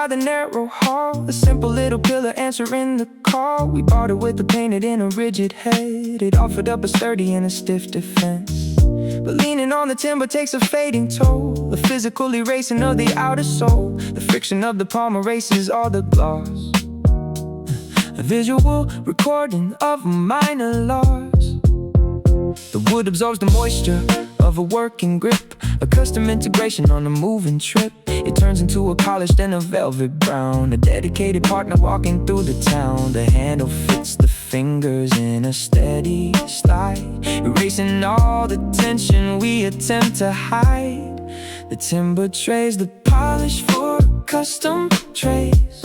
by the narrow hall, a simple little pillar answering the call. We bought it with the painted in a rigid head. It offered up a sturdy and a stiff defense, but leaning on the timber takes a fading toll. The physical erasing of the outer soul, the friction of the palm erases all the gloss. A visual recording of minor loss. The wood absorbs the moisture of a working grip, a custom integration on a moving trip. It turns into a polished and a velvet brown, a dedicated partner walking through the town. The handle fits the fingers in a steady slide, erasing all the tension we attempt to hide. The timber trays, the polish for custom trays,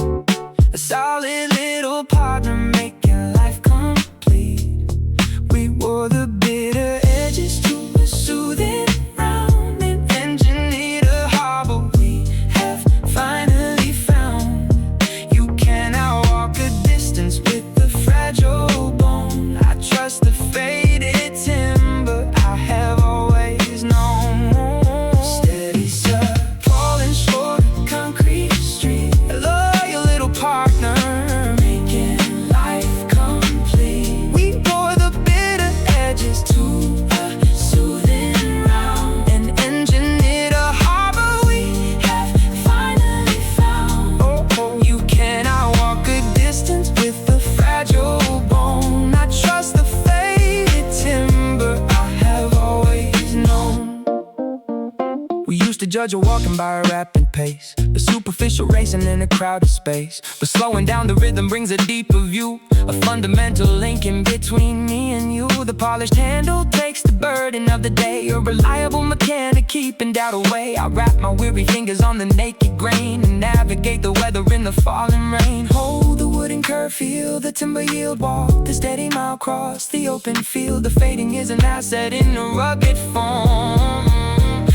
a solid little partner making life complete. We wore the bitter edges to a soothing round, and engineered a harbor we have finally found. You cannot walk a distance with the fragile bone. I trust the faded timber I have always known. Steady surf, falling short of concrete street, a loyal little partner making life complete. We bore the bitter edges to a soothing round, and engineered a harbor we have finally found. Oh, oh. You cannot walk a distance with the fragile bone. I trust the faded timber I have always known. We used to judge a walking by a rapid pace, the superficial racing in a crowded space. But slowing down the rhythm brings a deeper view, a fundamental link in between me and you. The polished handle takes the burden of the day, a reliable mechanic keeping doubt away. I wrap my weary fingers on the naked grain and navigate the weather in the falling rain. Hold the wooden curve, feel the timber yield, walk the steady mile across the open field. The fading is an asset in a rugged form.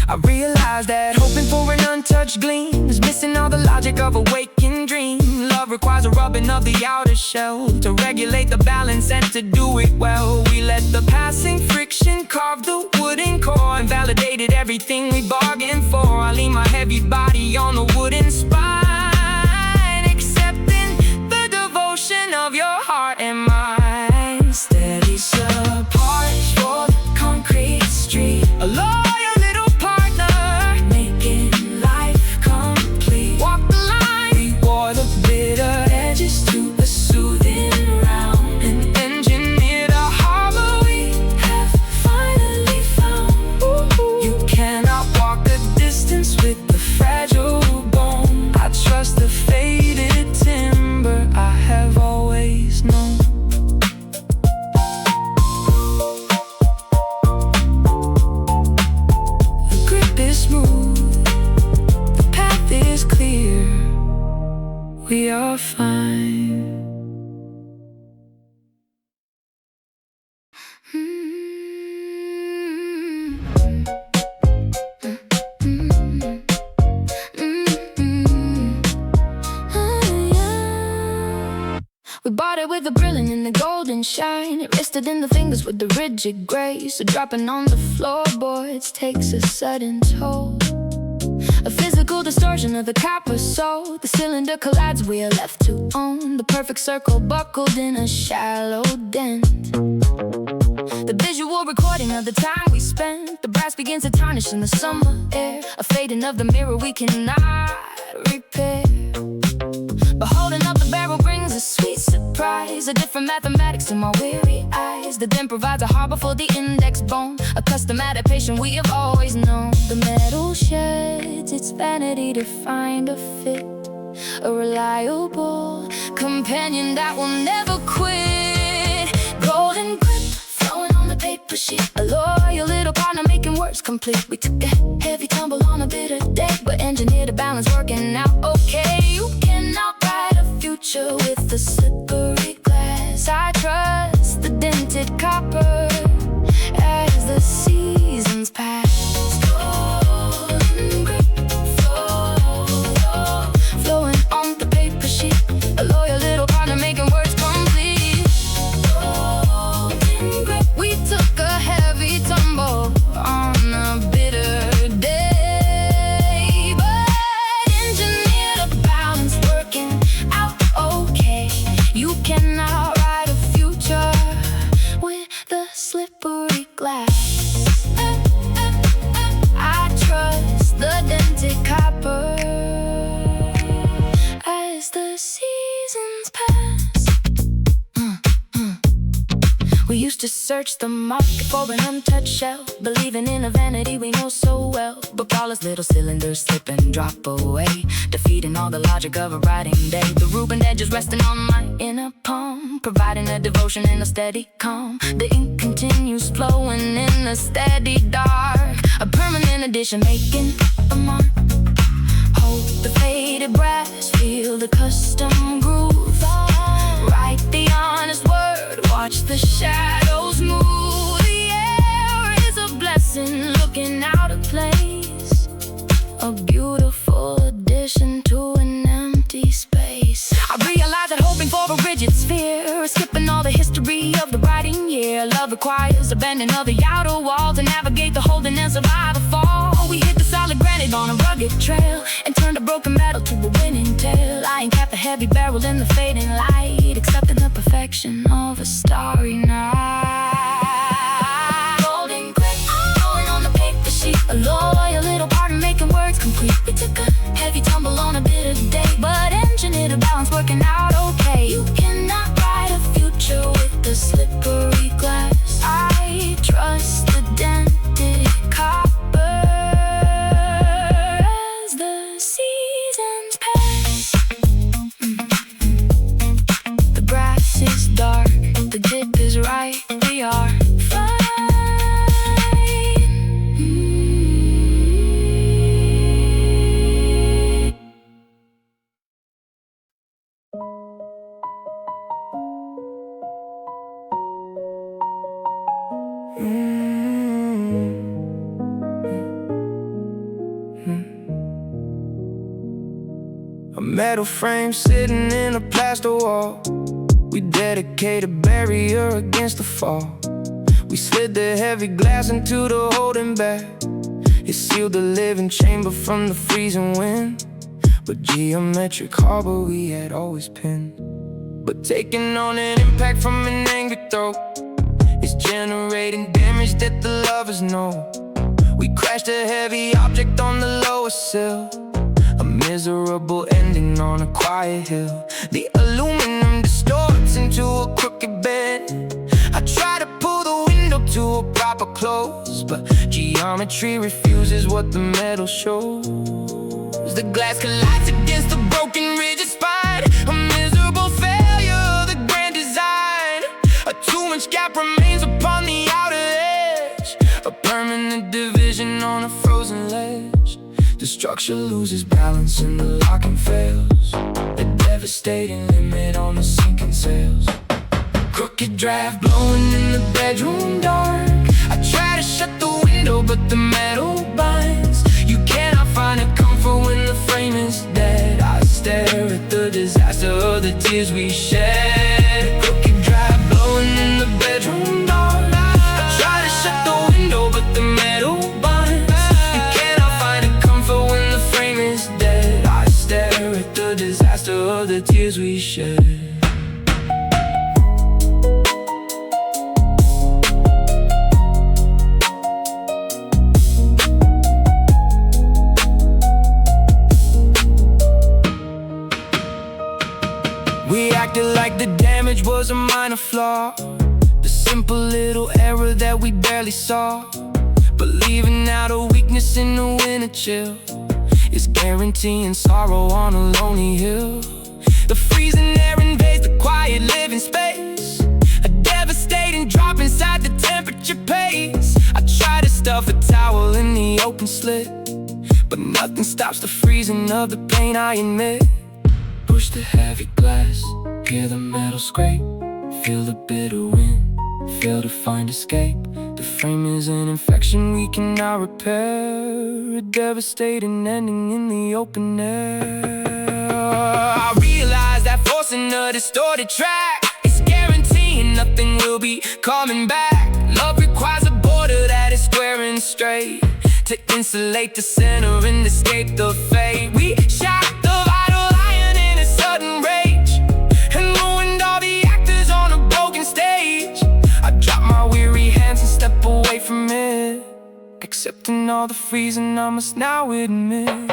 I realize that hoping for an untouched gleam is missing all the logic of a waking dream. Love requires a rubbing of the outer shell to regulate the balance and to do it well. We let the passing friction carve the wooden core and validated everything we bargained for. I lean my heavy body on the wooden spine, accepting the devotion of your heart and mind. Steady support for the concrete street, a loyal little partner making life complete. Walk the line, we wore the bitter edges to a soothing round, and engineered a harbor we have finally found. Ooh. You cannot walk a distance with the fragile bone. I trust the faded timber I have always known. The grip is smooth, the path is clear, we are fine. We bought it with the brilliant and the golden shine. It rested in the fingers with the rigid grace. So dropping on the floorboards takes a sudden toll. A physical distortion of the copper soul. The cylinder collides, we are left to own the perfect circle buckled in a shallow dent. The visual recording of the time we spent. The brass begins to tarnish in the summer air. A fading of the mirror we cannot repair. But holding up the barrel brings a sweet surprise, a different mathematics to my weary eyes. The den provides a harbor for the index bone, a custom adaptation we have always known. The metal sheds its vanity to find a fit, a reliable companion that will never quit. Golden grip flowing on the paper sheet, a loyal little partner making works complete. We took a heavy tumble on a bitter day, but engineered a balance working out okay. You cannot write a future with a slippery glass. I trust the dented copper as the seasons pass. Golden grip flowing on the paper sheet, a loyal little partner making words complete. Golden grip, we took a heavy tumble on a bitter day, but engineered a balance seasons pass. We used to search the market for an untouched shell, believing in a vanity we know so well. But all those little cylinders slip and drop away, defeating all the logic of a writing day. The Reuben edges resting on my inner palm, providing a devotion and a steady calm. The ink continues flowing in a steady dark, a permanent addition making a mark. Hold the faded brass, feel the custom groove. Write the honest word, watch the shadows move. The air is a blessing, looking out of place, a beautiful addition to an empty space. I realize that hoping for a rigid sphere, skipping all the history of the writing year. Love requires a bending of the outer wall to navigate the holding and survive a fall. We hit the solid granite on a rugged trail and turned a broken metal to a winning tale. I ain't capped the heavy barrel in the fading light, accepting the perfection of a starry night. Golden grit, going on the paper sheet, a loyal little partner making words complete. We took a heavy tumble on a bitter day, but engineered a balance working out okay. You cannot write a future with the slippery glass. I trust the dented copper as the seasons pass. The brass is dark, the dip is right, we are fine. A metal frame sitting in a plaster wall. We dedicate a barrier against the fall. We slid the heavy glass into the holding back. It sealed the living chamber from the freezing wind. But geometric harbor we had always pinned. But taking on an impact from an angry throat, it's generating damage that the lovers know. We crashed a heavy object on the lower sill, a miserable ending on a quiet hill. The aluminum distorts into a crooked bend. I try to pull the window to a proper close, but geometry refuses what the metal shows. The glass collides against the broken rigid spine, a miserable failure of the grand design. A 2-inch gap remains upon the outer edge, a permanent division on a frozen ledge. The structure loses balance and the locking fails, a devastating limit on the sinking sails. Crooked draft blowing in the bedroom dark. I try to shut the window but the metal binds. You cannot find a comfort when the frame is dead. I stare at the disaster of the tears we shed. Crooked draft blowing in the bedroom dark. I try to shut the window but the metal binds. You cannot find a comfort when the frame is dead. I stare at the disaster of the tears we shed. We acted like the damage was a minor flaw, the simple little error that we barely saw. But leaving out a weakness in the winter chill is guaranteeing sorrow on a lonely hill. The freezing air invades the quiet living space, a devastating drop inside the temperature pace. I try to stuff a towel in the open slit, but nothing stops the freezing of the pain I admit. Push the heavy glass, hear the metal scrape, feel the bitter wind, fail to find escape. The frame is an infection we cannot repair, a devastating ending in the open air. I realize that forcing a distorted track is guaranteeing nothing will be coming back. Love requires a border that is square and straight to insulate the center and escape the fate. We shot the vital iron in a sudden rage and ruined all the actors on a broken stage. I drop my weary hands and step away from it, accepting all the freezing I must now admit.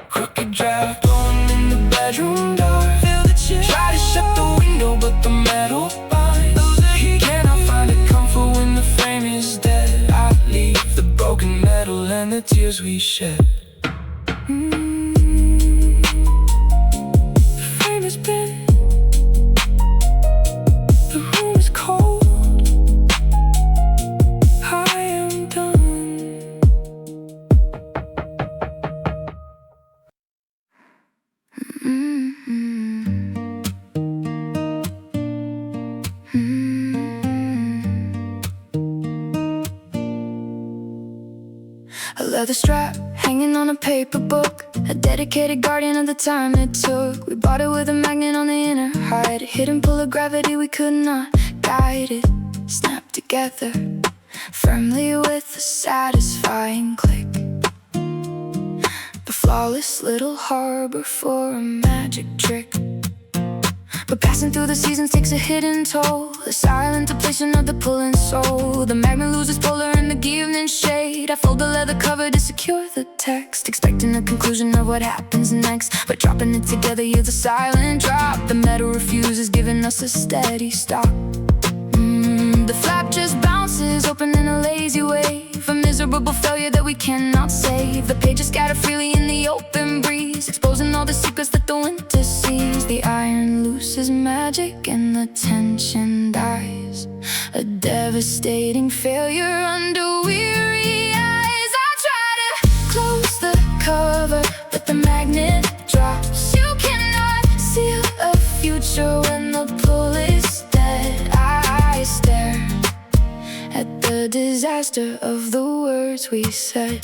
Crooked draft blowing in the bedroom door, feel the chill shit. Try to shut the window, but the metal binds. Cannot find a comfort when the frame is dead. I leave the broken metal and the tears we shed. The frame has been, the room is cold. I am done. A leather strap hanging on a paper book, a dedicated guardian of the time it took. We bought it with a magnet on the inner hide, a hidden pull of gravity we could not guide it. Snapped together firmly with a satisfying click. The flawless little harbor for a magic trick. But passing through the seasons takes a hidden toll, the silent depletion of the pulling soul. The magnet loses polar in the evening shade. I fold the leather cover to secure the text, expecting a conclusion of what happens next. But dropping it together yields a silent drop. The metal refuses, giving us a steady stop. The flap just bounces open in a lazy wave, a miserable failure that we cannot save. The pages scatter freely in the open breeze, exposing all the secrets that the winter sees. The iron loses magic and the tension dies, a devastating failure under weary eyes. I try to close the cover, but the magnet drops. You cannot seal a future when the pull is dead. I stare at the disaster of the words we said.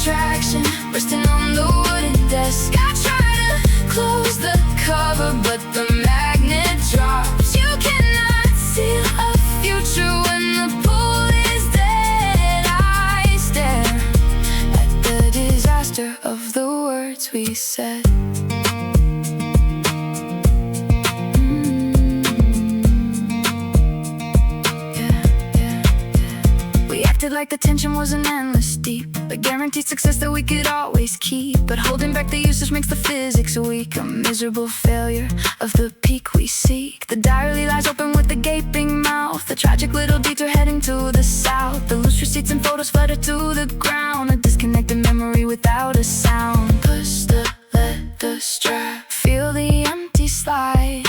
Attraction resting on the wooden desk. I try to close the cover, but the magnet drops. You cannot seal a future when the pull is dead. I stare at the disaster of the words we said. Like the tension was an endless deep, a guaranteed success that we could always keep. But holding back the usage makes the physics weak, a miserable failure of the peak we seek. The diary lies open with a gaping mouth, a tragic little detour heading to the south. The loose receipts and photos flutter to the ground, a disconnected memory without a sound. Push the leather strap, feel the empty slide,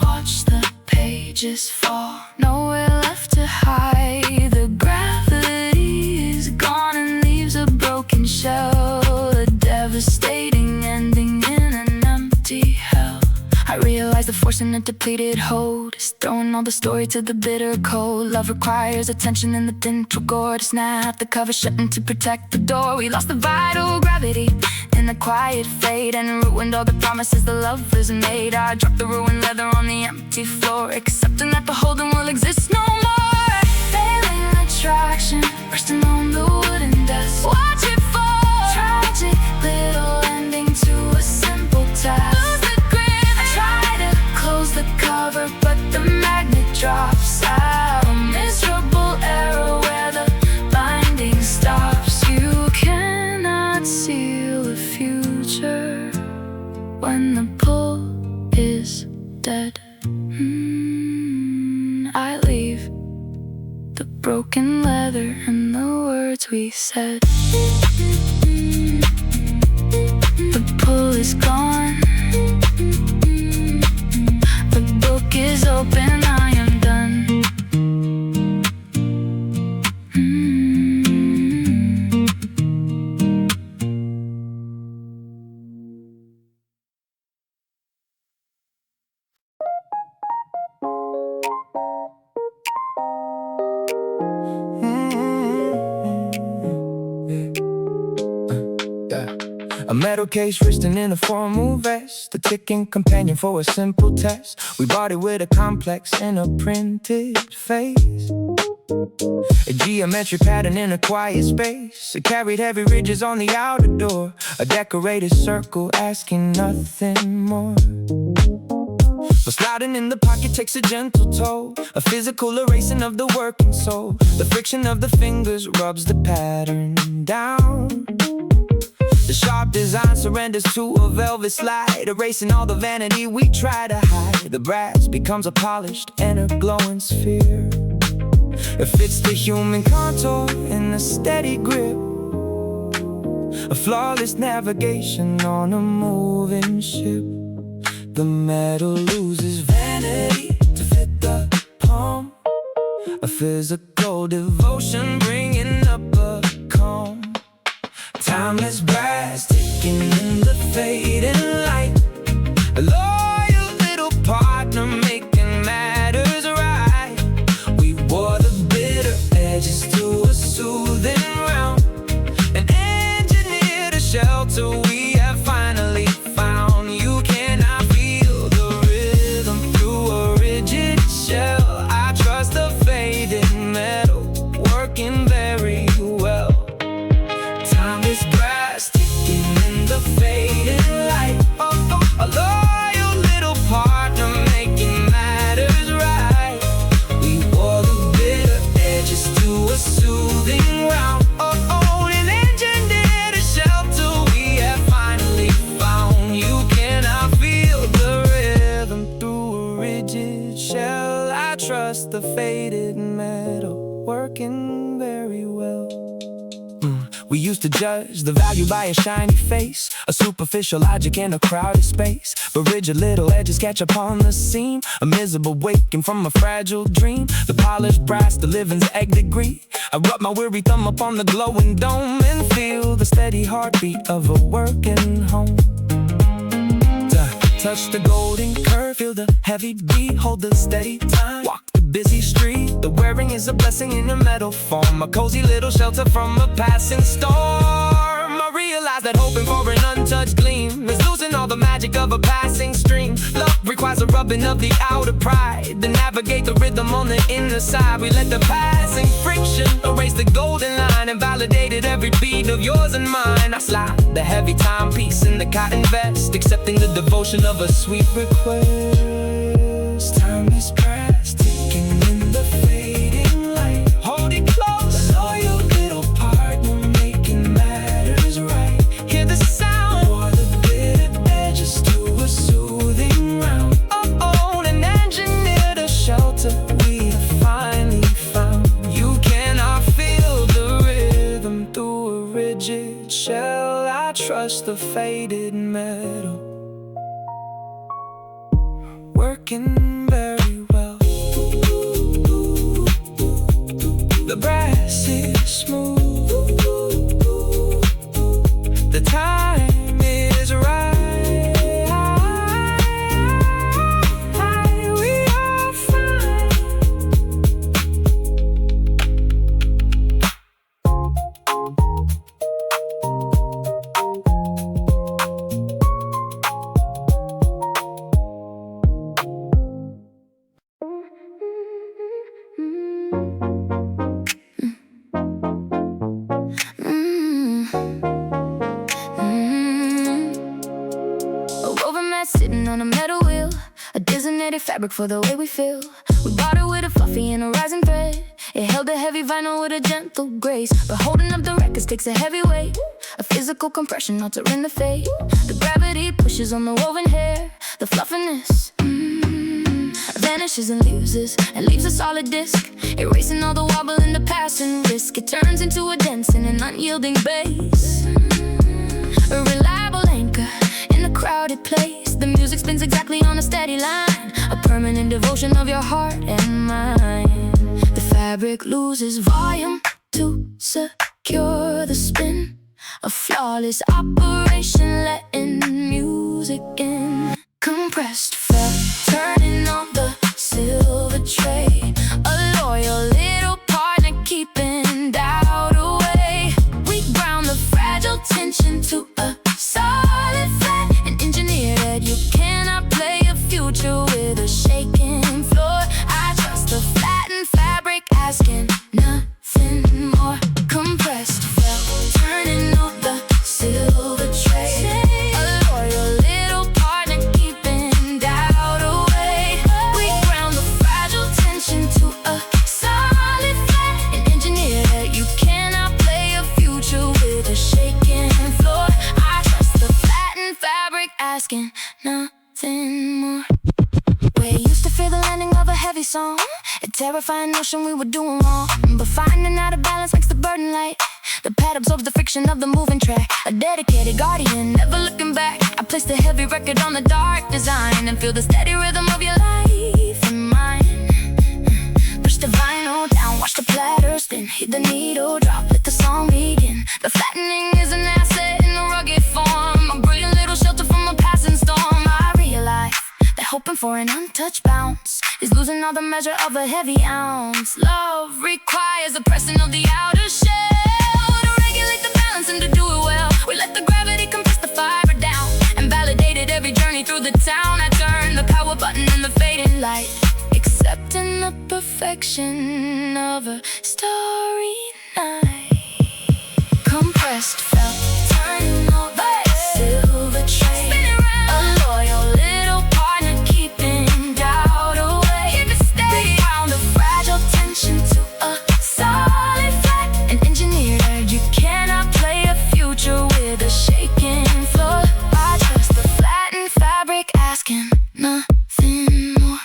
watch the pages fall, nowhere left to hide. The gravity is gone and leaves a broken shell, a devastating ending in an empty hell. I realize the force in a depleted hold is throwing all the story to the bitter cold. Love requires attention in the dental gore to snap the cover shut and to protect the door. We lost the vital gravity in the quiet fade and ruined all the promises the lovers made. I dropped the ruined leather on the empty floor, accepting that the holding will exist no more. Failing attraction resting on the wooden desk. Watch it fall, tragic little ending to a simple task. Lose the grip, I try to close the cover, but the magnet drops out. A miserable error where the binding stops. You cannot seal a future when the pull is dead. I leave the broken leather and the words we said. The pull is gone, the book is open, I am done. A metal case resting in a formal vest, a ticking companion for a simple test. We bought it with a complex in a printed face, a geometric pattern in a quiet space. It carried heavy ridges on the outer door, a decorated circle asking nothing more. But sliding in the pocket takes a gentle toll, a physical erasing of the working soul. The friction of the fingers rubs the pattern down. The sharp design surrenders to a velvet slide, erasing all the vanity we try to hide. The brass becomes a polished inner glowing sphere. It fits the human contour in a steady grip, a flawless navigation on a moving ship. The metal loses vanity to fit the palm, a physical devotion bringing up a calm. Timeless brass ticking in the fading light, a loyal little partner making matters right. We wore the bitter edges to a soothing round, and engineered a shelter we have finally found. You cannot feel the rhythm through a rigid shell. I trust the faded metal working very well. Timeless brass ticking in the fading light, a loyal little partner making matters right. We wore the bitter edges to a soothing round, and engineered a shelter we have finally found. You cannot feel the rhythm through a rigid shell. I trust the faded metal working very well. We used to judge the value by a shiny face, a superficial logic in a crowded space. But rigid little edges catch upon the seam, a miserable waking from a fragile dream. The polished brass, the living's egg degree. I rub my weary thumb upon the glowing dome and feel the steady heartbeat of a working home. Touch the golden curve, feel the heavy beat, hold the steady time. Walk the busy street, the wearing is a blessing in a metal form, a cozy little shelter from a passing storm. I realize that hoping for an untouched gleam is losing all the magic of a passing stream. Love requires a rubbing of the outer pride to navigate the rhythm on the inner side. We let the passing friction erase the golden line and validated every beat of yours and mine. I slide the heavy timepiece in the cotton vest, accepting the devotion of a sweet request. Time is brass ticking in the fading light. Hold it close, a loyal little partner making matters right. Hear the sound, or the bitter edges to a soothing round. And engineered a shelter we have finally found. You cannot feel the rhythm through a rigid shell. I trust the faded metal working very well. The brass is smooth, the time is right. We are fine. Sitting on a metal wheel, a designated fabric for the way we feel. We bought it with a fluffy and a rising thread. It held a heavy vinyl with a gentle grace, but holding up the records takes a heavy weight, a physical compression altering the fate. The gravity pushes on the woven hair, the fluffiness vanishes and leaves a solid disc, erasing all the wobble in the past and risk. It turns into a dense and an unyielding base, a reliable anchor in a crowded place. The music spins exactly on a steady line, a permanent devotion of your heart and mind. The fabric loses volume to secure the spin, a flawless operation letting music in. Compressed felt turning on the silver tray, a loyal little partner keeping doubt away. We ground the fragile tension to a solid flat, an engineer that you cannot play a future with a shaking floor. I trust the flattened fabric, asking nothing more. Compressed felt turning on the silver tray, a loyal little partner keeping doubt. terrifying notion we were doing wrong, but finding out a balance makes the burden light. The pad absorbs the friction of the moving track. A dedicated guardian, never looking back. I place the heavy record on the dark design and feel the steady rhythm of your life and mine. Push the vinyl down, watch the platter spin, hit the needle drop, let the song begin. The flattening is an asset in a rugged form, a brilliant little shelter from a passing storm. I realize that hoping for an untouched bounce is losing all the measure of a heavy ounce. Love requires the pressing of the outer shell to regulate the balance and to do it well. We let the gravity compress the fiber down and validated every journey through the town. I turn the power button in the fading light, accepting the perfection of a starry night. Compressed felt turning over silver tray, spinning round, a loyal little partner keeping doubt away. Here to stay, round the fragile tension to a solid flat and engineered. You cannot play a future with a shaking floor. I trust the flattened fabric, asking nothing more.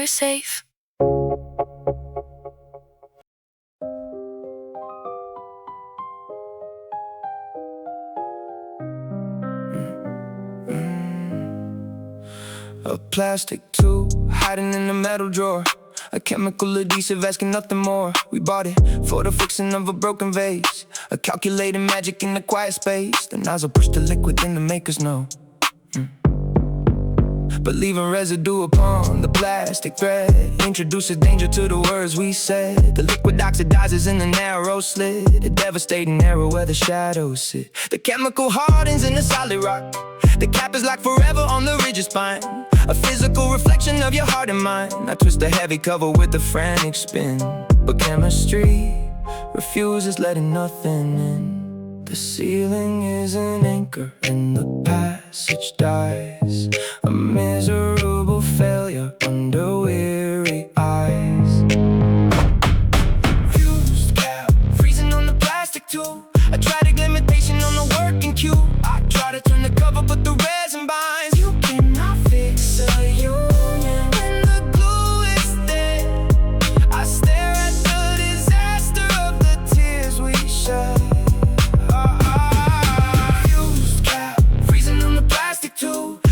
Safe. A plastic tube hiding in the metal drawer, a chemical adhesive asking nothing more. We bought it for the fixing of a broken vase, a calculated magic in the quiet space. The nozzle pushed the liquid in to make us know, but leaving residue upon the plastic thread introduces danger to the words we said. The liquid oxidizes in the narrow slit, a devastating error where the shadows sit. The chemical hardens in the solid rock, the cap is locked forever on the rigid spine, a physical reflection of your heart and mind. I twist the heavy cover with a frantic spin, but chemistry refuses letting nothing in. The ceiling is an anchor and the passage dies, a miserable failure under weary eyes. Fused cap freezing on the plastic tube, a tragic limitation on the working cue. I try to turn the cover but the resin binds. You cannot fix a union when the glue is dead. I stare at the disaster of the tears we shed.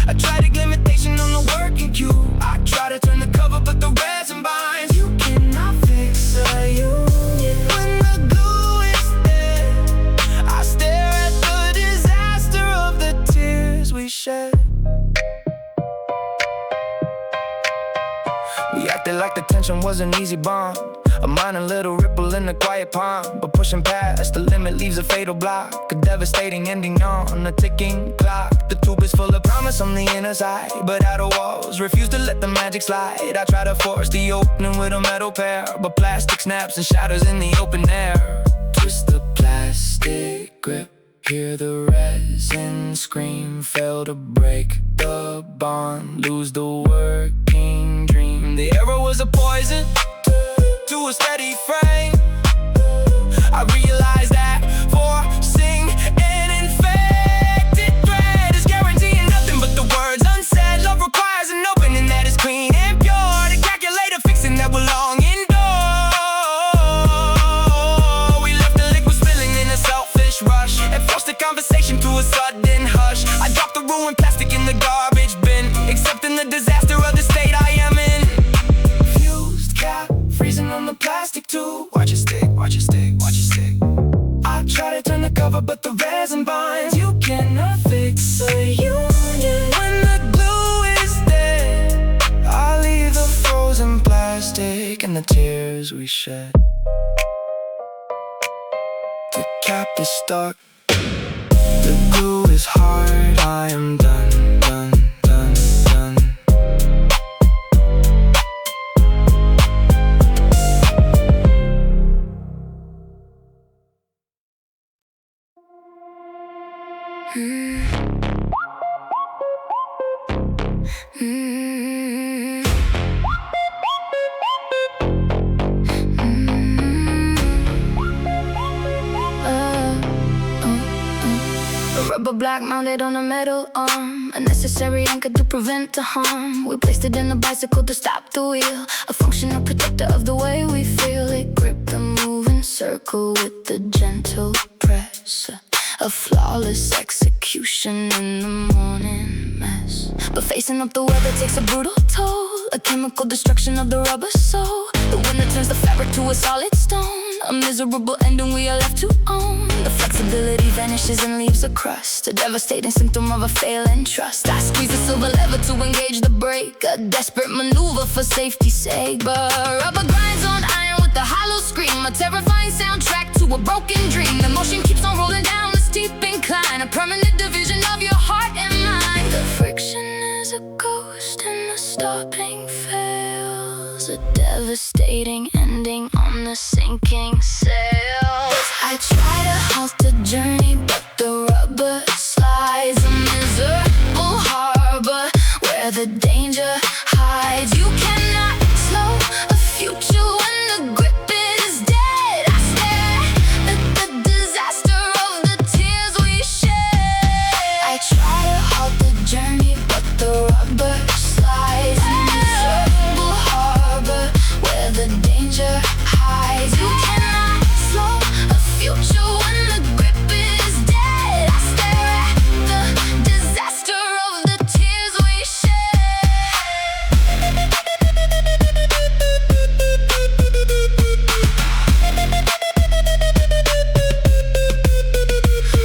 A tragic limitation on the working cue. I try to turn the cover but the resin binds. You cannot fix a union when the glue is dead. I stare at the disaster of the tears we shed. We acted like the tension was an easy bond, a minor little ripple in a quiet pond, but pushing past the limit leaves a fatal block, a devastating ending on a ticking clock. The tube is full of promise on the inner side, but outer walls refuse to let the magic slide. I try to force the opening with a metal pair, but plastic snaps and shatters in the open air. Twist the plastic grip, hear the resin scream, fail to break the bond, lose the working dream. The arrow was a poison to a steady frame. I realized that forcing an infected thread is guaranteeing nothing but the words unsaid. Love requires an opening that is clean and pure, the calculator fixing that will long endure. We left the liquid spilling in a selfish rush and forced the conversation to a sudden hush. I dropped the ruined plastic in the garbage bin, accepting the disaster of the state I am in. Freezing on the plastic tube. Watch it stick, watch it stick, watch it stick. I try to turn the cover but the resin binds. You cannot fix a union when the glue is dead. I leave the frozen plastic and the tears we shed. The cap is stuck, the glue is hard. I am done, done, done, done. rubber block mounted on a metal arm, a necessary anchor to prevent the harm. We placed it in the bicycle to stop the wheel, a functional protector of the way we feel. It gripped the moving circle with the gentle press, a flawless execution in the morning mess. But facing up the weather takes a brutal toll, a chemical destruction of the rubber sole. The wind that turns the fabric to a solid stone, a miserable ending we are left to own. The flexibility vanishes and leaves a crust, a devastating symptom of a failing trust. I squeeze the silver lever to engage the brake, a desperate maneuver for safety's sake. But rubber grinds on iron with a hollow scream, a terrifying soundtrack to a broken dream. The motion keeps on rolling down the steep incline, a permanent division of your heart and mind. The friction is a ghost and the stopping fails, a devastating ending on the sinking sails. I try to halt the journey, but the rubber slides, a miserable harbor where the danger hides. You cannot slow a future when the grip is dead. I stare at the disaster of the tears we shed. I try to halt the journey, but the rubber slides, a miserable harbor where the danger hides. You cannot slow a future when the grip is dead. I stare at the disaster of the tears we shed.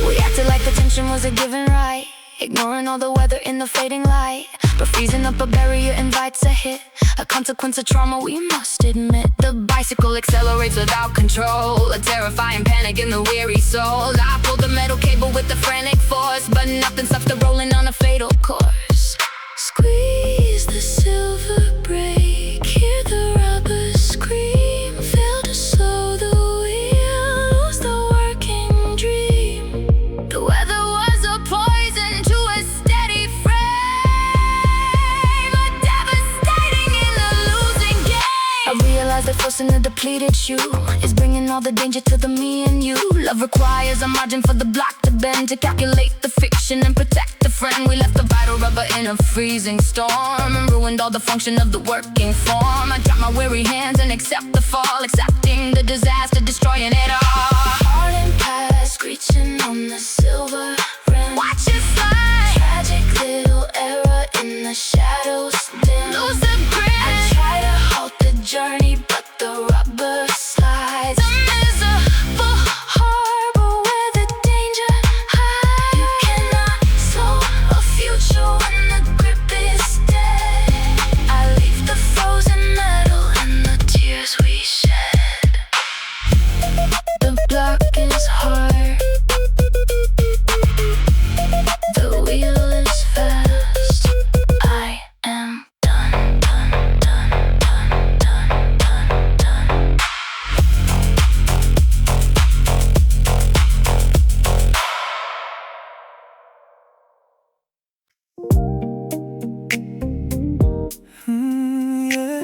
We acted like the tension was a given right, ignoring all the weather in the fading light. But freezing up a barrier invites a hit, a consequence of trauma we must admit. The bicycle accelerates without control, a terrifying panic in the weary soul. I pull the metal cable with the frantic force, but nothing stops the rolling on a fatal course. Squeeze the silver brake, hear the rubber scream, fail to slow the wheel, lose the working dream. The weather was a poison to a steady frame, a devastating in the losing game. I realize that forcing a depleted shoe is bringing all the danger to the me and you. Love requires a margin for the block to bend, to calculate the friction and protect the friend. We left the vital rubber in a freezing storm and ruined all the function of the working form. I drop my weary hands and accept the fall, accepting the disaster, destroying it all. Hardened pad screeching on the silver rim, watch it slide, tragic little error in the shadows dim. Lose the grip, I try to halt the journey, but the rubber slides, a miserable harbor where the danger hides. You cannot slow a future when the grip is dead. I leave the frozen metal and the tears we shed. The block is hard, the wheel is fast. I am done, done, done, done, done, done, done. Yeah.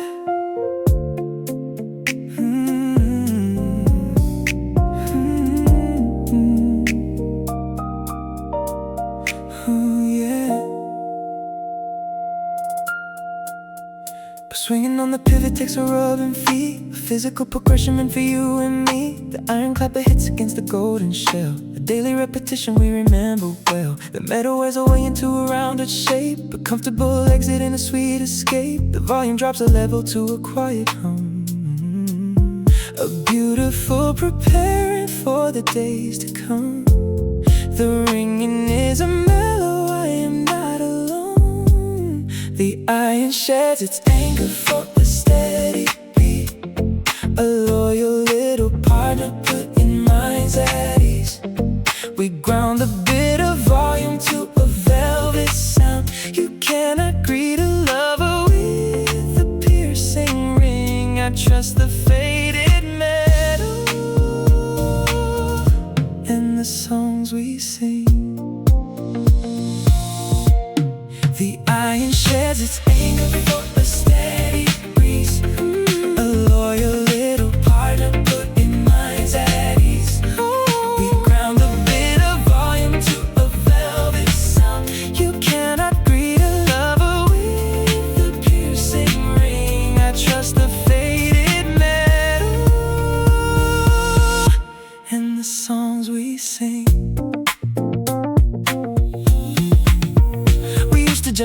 Yeah. But swinging on the pivot takes a rubbing feet, a physical progression meant for you and me. The iron clapper hits against the golden shell, a daily repetition we remember well. The metal wears away into a rounded shape, a comfortable exit and a sweet escape. The volume drops a level to a quiet hum, a beautiful preparing for the days to come. The ringing is a mellow, I am not alone. The iron sheds its anger for a steady beat, a loyal little partner put in minds at ease. We ground the bit of volume to a velvet sound. You cannot greet a lover with a piercing ring. I trust the faded metal and the songs we sing. The iron sheds its anger for a steady breeze, a loyal little partner put in minds at ease. We ground a bit of volume to a velvet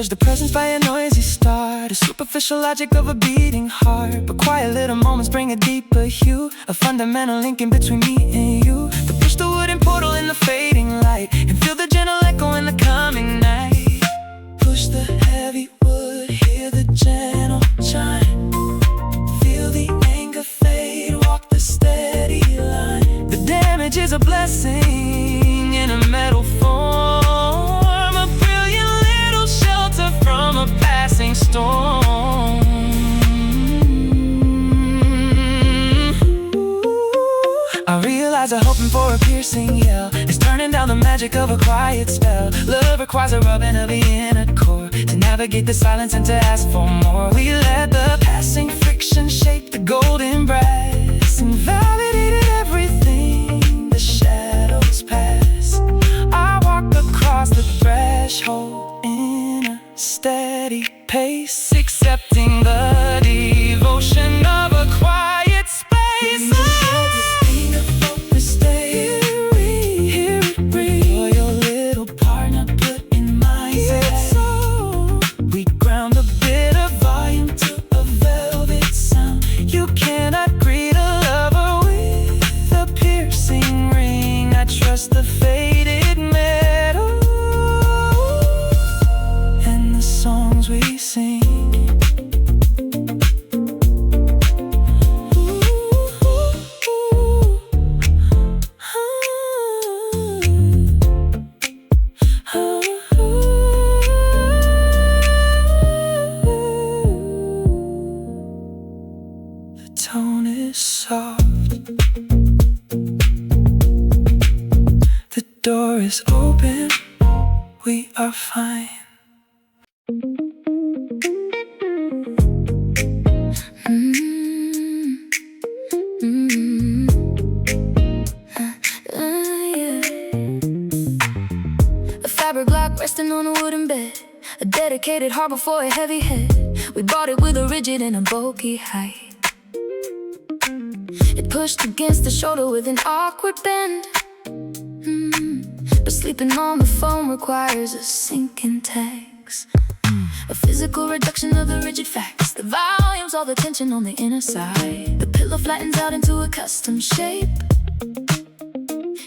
judge the present by a noisy start, a superficial logic of a beating heart. But quiet little moments bring a deeper hue, a fundamental link in between me and you. To push the wooden portal in the fading light and feel the gentle echo in the coming night. Push the heavy wood, hear the gentle chime, feel the anger fade, walk the steady line. The damage is a blessing in a metal form, a brilliant little shelter from a passing storm. I realize that hoping for a piercing yell is turning down the magic of a quiet spell. Love requires a rubbing of the inner core to navigate the silence and to ask for more. We let the passing friction shape the golden brass and validated everything the shadows pass. I walk across the threshold in a steady pace, accepting the devotion of a quiet space. The faded metal and the songs we sing. The tone is soft. The door is open, we are fine. A fabric block resting on a wooden bed, a dedicated harbor for a heavy head. We bought it with a rigid and a bulky height. It pushed against the shoulder with an awkward bend. But sleeping on the phone requires a sinking text, a physical reduction of the rigid facts. The volume's all the tension on the inner side. The pillow flattens out into a custom shape.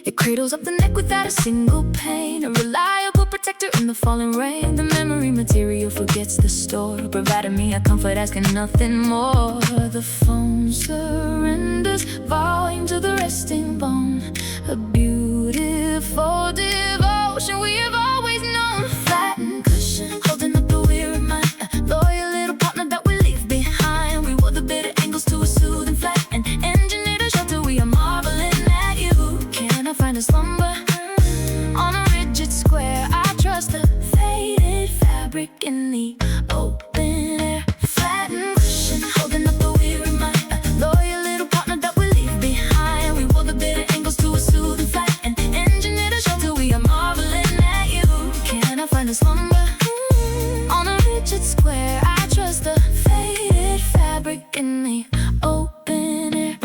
It cradles up the neck without a single pain, a reliable protector in the falling rain. The memory material forgets the store, providing me a comfort, asking nothing more. The phone surrenders volume to the resting bone, a beautiful devotion we have always known. Flattened cushion, holding up the weary mind, a loyal little partner that we leave behind. We wore the bitter angles to a soothing flat and engineered a shelter. We are marveling at you. Can I find a slumber on a rigid square? I trust the faded fabric in the open air. Flattened cushion, holding up the weary mind, a loyal little partner that we leave behind. We wore the bitter angles to a soothing flat and engineered a shelter. We are marveling at you. Can I find a slumber on a rigid square? I trust the faded fabric in the open air.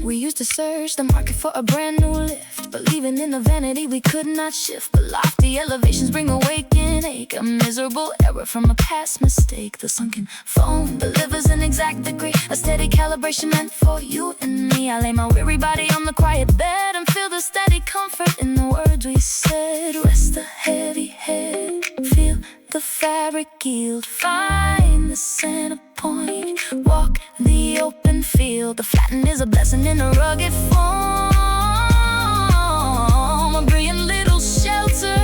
We used to search the market for a brand new lift, believing in the vanity we could not shift. But lofty elevations bring a waking ache, a miserable error from a past mistake. The sunken foam delivers an exact degree, a steady calibration meant for you and me. I lay my weary body on the quiet bed and feel the steady comfort in the words we said. Rest the heavy head, feel the fabric yield, find the center point, walk the open field. The flatten is a blessing in a rugged form, a brilliant little shelter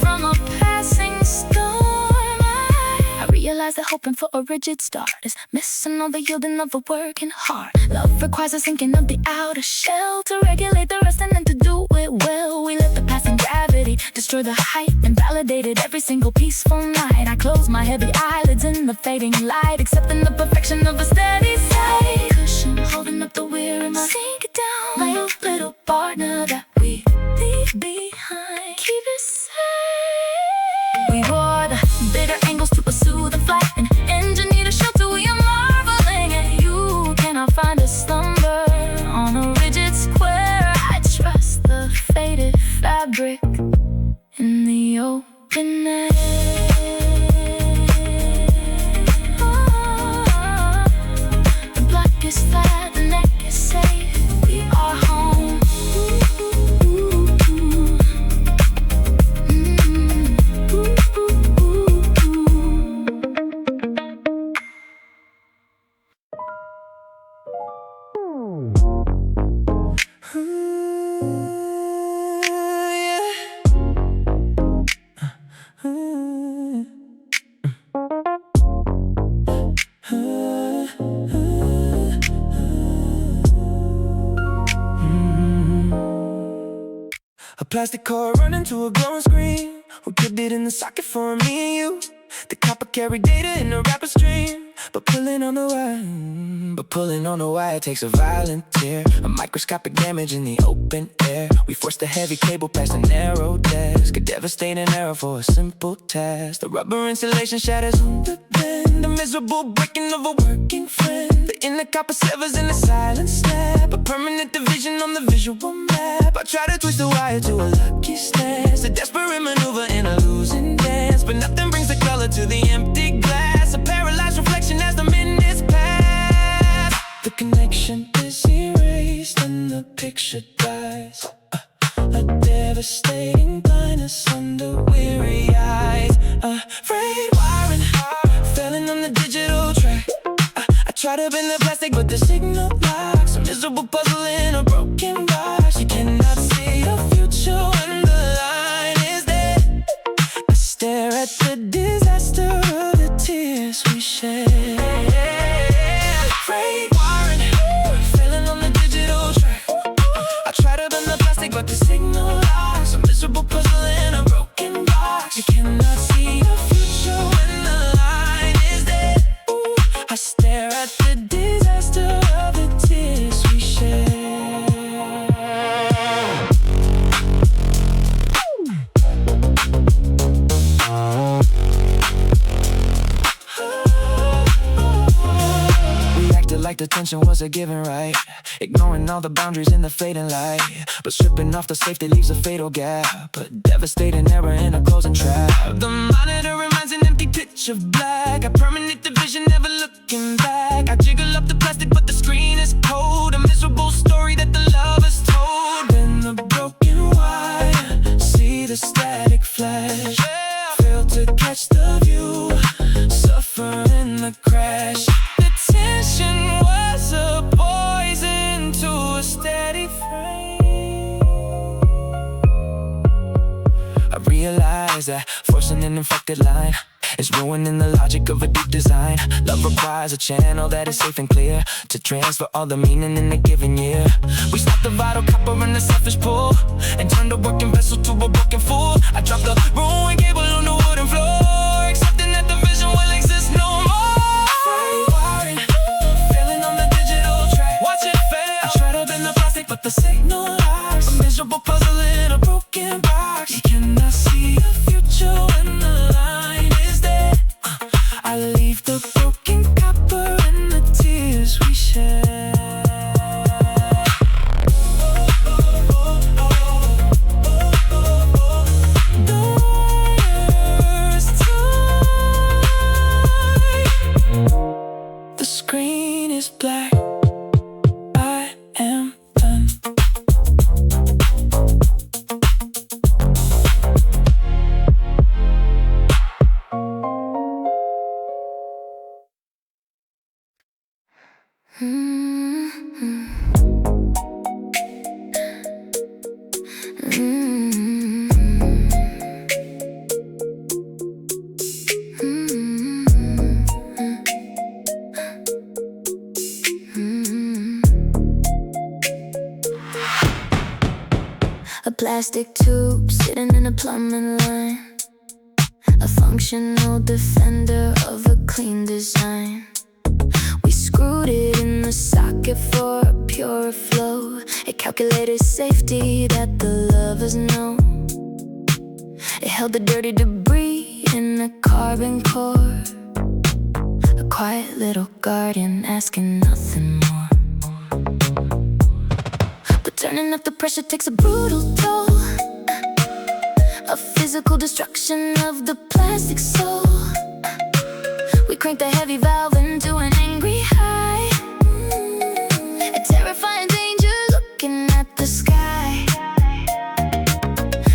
from a passing storm. I realize that hoping for a rigid start is missing all the yielding of a working heart. Love requires a sinking of the outer shell to regulate the rest and then to do it well. We let the passing gravity destroy the height and validated every single peaceful night. I close my heavy eyelids in the fading light, accepting the perfection of a steady sight. Cushion holding up the weary mind, sink it down, my little partner that we leave behind. Keep it safe. A plastic cord running to a glowing screen. We kept it in the socket for me and you. The copper carried data in the rapper's stream. But pulling on the wire takes a violent tear. A microscopic damage in the open air. We forced the heavy cable past a narrow desk. A devastating error for a simple task. The rubber insulation shatters on the bend. A miserable breaking of a working friend. The inner copper severs in a silent snap. A permanent division on the visual map. I try to twist the wire to a lucky stance. A desperate maneuver in a losing dance. But nothing brings the color to the empty glass. A paralyzed reflection as the minutes pass. The connection is erased and the picture dies. A devastating blindness under weary eyes. Frayed wiring, failing on the digital track. I try to bend the plastic but the signal blocks. A miserable puzzle in a broken box. You cannot see the future when the line is dead. I stare at the disaster of the tears we shed. Frayed wiring, failing on the digital track. I try to bend the plastic but the signal locks. A miserable puzzle in a broken box. You cannot see the future when the line is dead. I stare at the disaster of the tears we shed. Like the tension was a given, right? Ignoring all the boundaries in the fading light. But stripping off the safety leaves a fatal gap. A devastating error in a closing trap. The monitor reminds an empty pitch of black. A permanent division, never looking back. I jiggle up the plastic but the screen is cold. A miserable story that the lovers told. Then the broken wire, see the static flash. Fail to catch the view, suffer in the crash. Tension was a poison to a steady frame. I realize that forcing an infected line is ruining the logic of a deep design. Love requires a channel that is safe and clear to transfer all the meaning in a given year. We stopped the vital copper and the selfish pull and turned a working vessel to a broken fool. I dropped the ruined cable on the wooden floor, accepting that the vision will exist no more. But the signal locks. A miserable puzzle in a broken box. You cannot see the future when the line is dead. I leave the broken copper and the tears we shed. The screen is black. I am done. A plastic tube sitting in a plumbing line. A functional defender of a clean design. We screwed it in the socket for a pure flow. It calculated safety that the lovers know. It held the dirty debris in a carbon core. A quiet little guardian asking nothing more. But turning up the pressure takes a brutal toll. A physical destruction of the plastic soul. We crank the heavy valve into an angry high. A terrifying danger looking at the sky.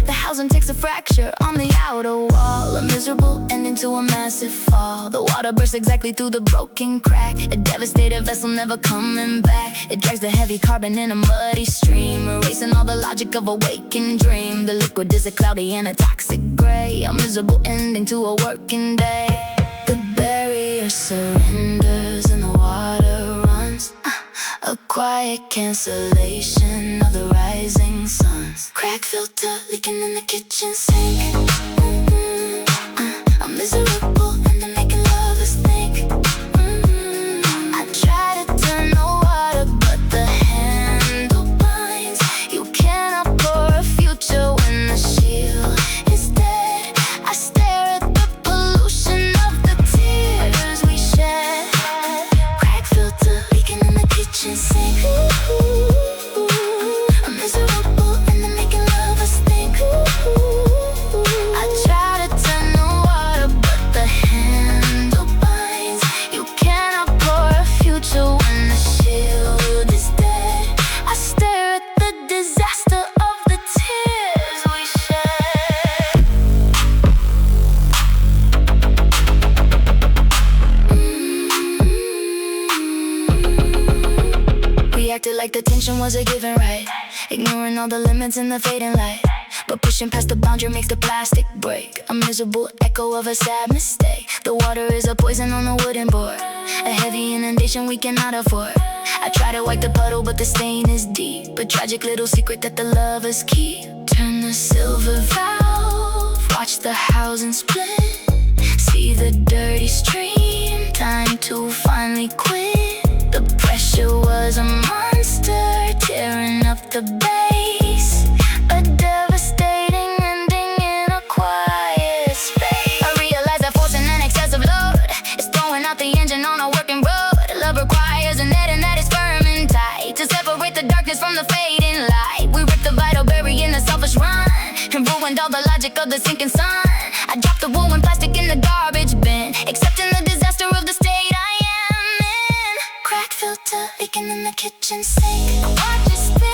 The housing takes a fracture on the outer wall. A miserable ending to a massive fall. The water bursts exactly through the broken crack. A devastated vessel never coming back. It drags the heavy carbon in a muddy stream, erasing all the logic of a waking dream. The liquid is a cloudy and a toxic gray. A miserable ending to a working day. The barrier surrenders. quiet cancellation of the rising suns. Crack filter leaking in the kitchen sink. I'm miserable and I'm making love a stink. I try to turn the water but the handle binds. You cannot pour a future when the shield is dead. I stare at the pollution of the tears we shed. Crack filter leaking in the kitchen sink. I'm miserable and I'm making love a stink. I try to turn the water but the handle binds. You cannot pour a future when the shield is dead. I stare at the disaster of the tears we shed. We acted like the tension was a given right, ignoring all the limits in the fading light. But pushing past the boundary makes the plastic break. A miserable echo of a sad mistake. The water is a poison on the wooden board, a heavy inundation we cannot afford. I try to wipe the puddle but the stain is deep. A tragic little secret that the lovers keep. Turn the silver valve, watch the housing split. See the dirty stream, time to finally quit. The pressure was a monster, tearing up the base. A devastating ending in a quiet space. I realize that forcing an excessive load is throwing out the engine on a working road. Love requires a netting that is firm and tight to separate the darkness from the fading light. We ripped the vital, burying the selfish run, and ruined all the logic of the sinking sun. I dropped the wool and plastic in the garbage bin, accepting the disaster of the state I am in. Crack filter leaking in the kitchen sink. Watch it spill.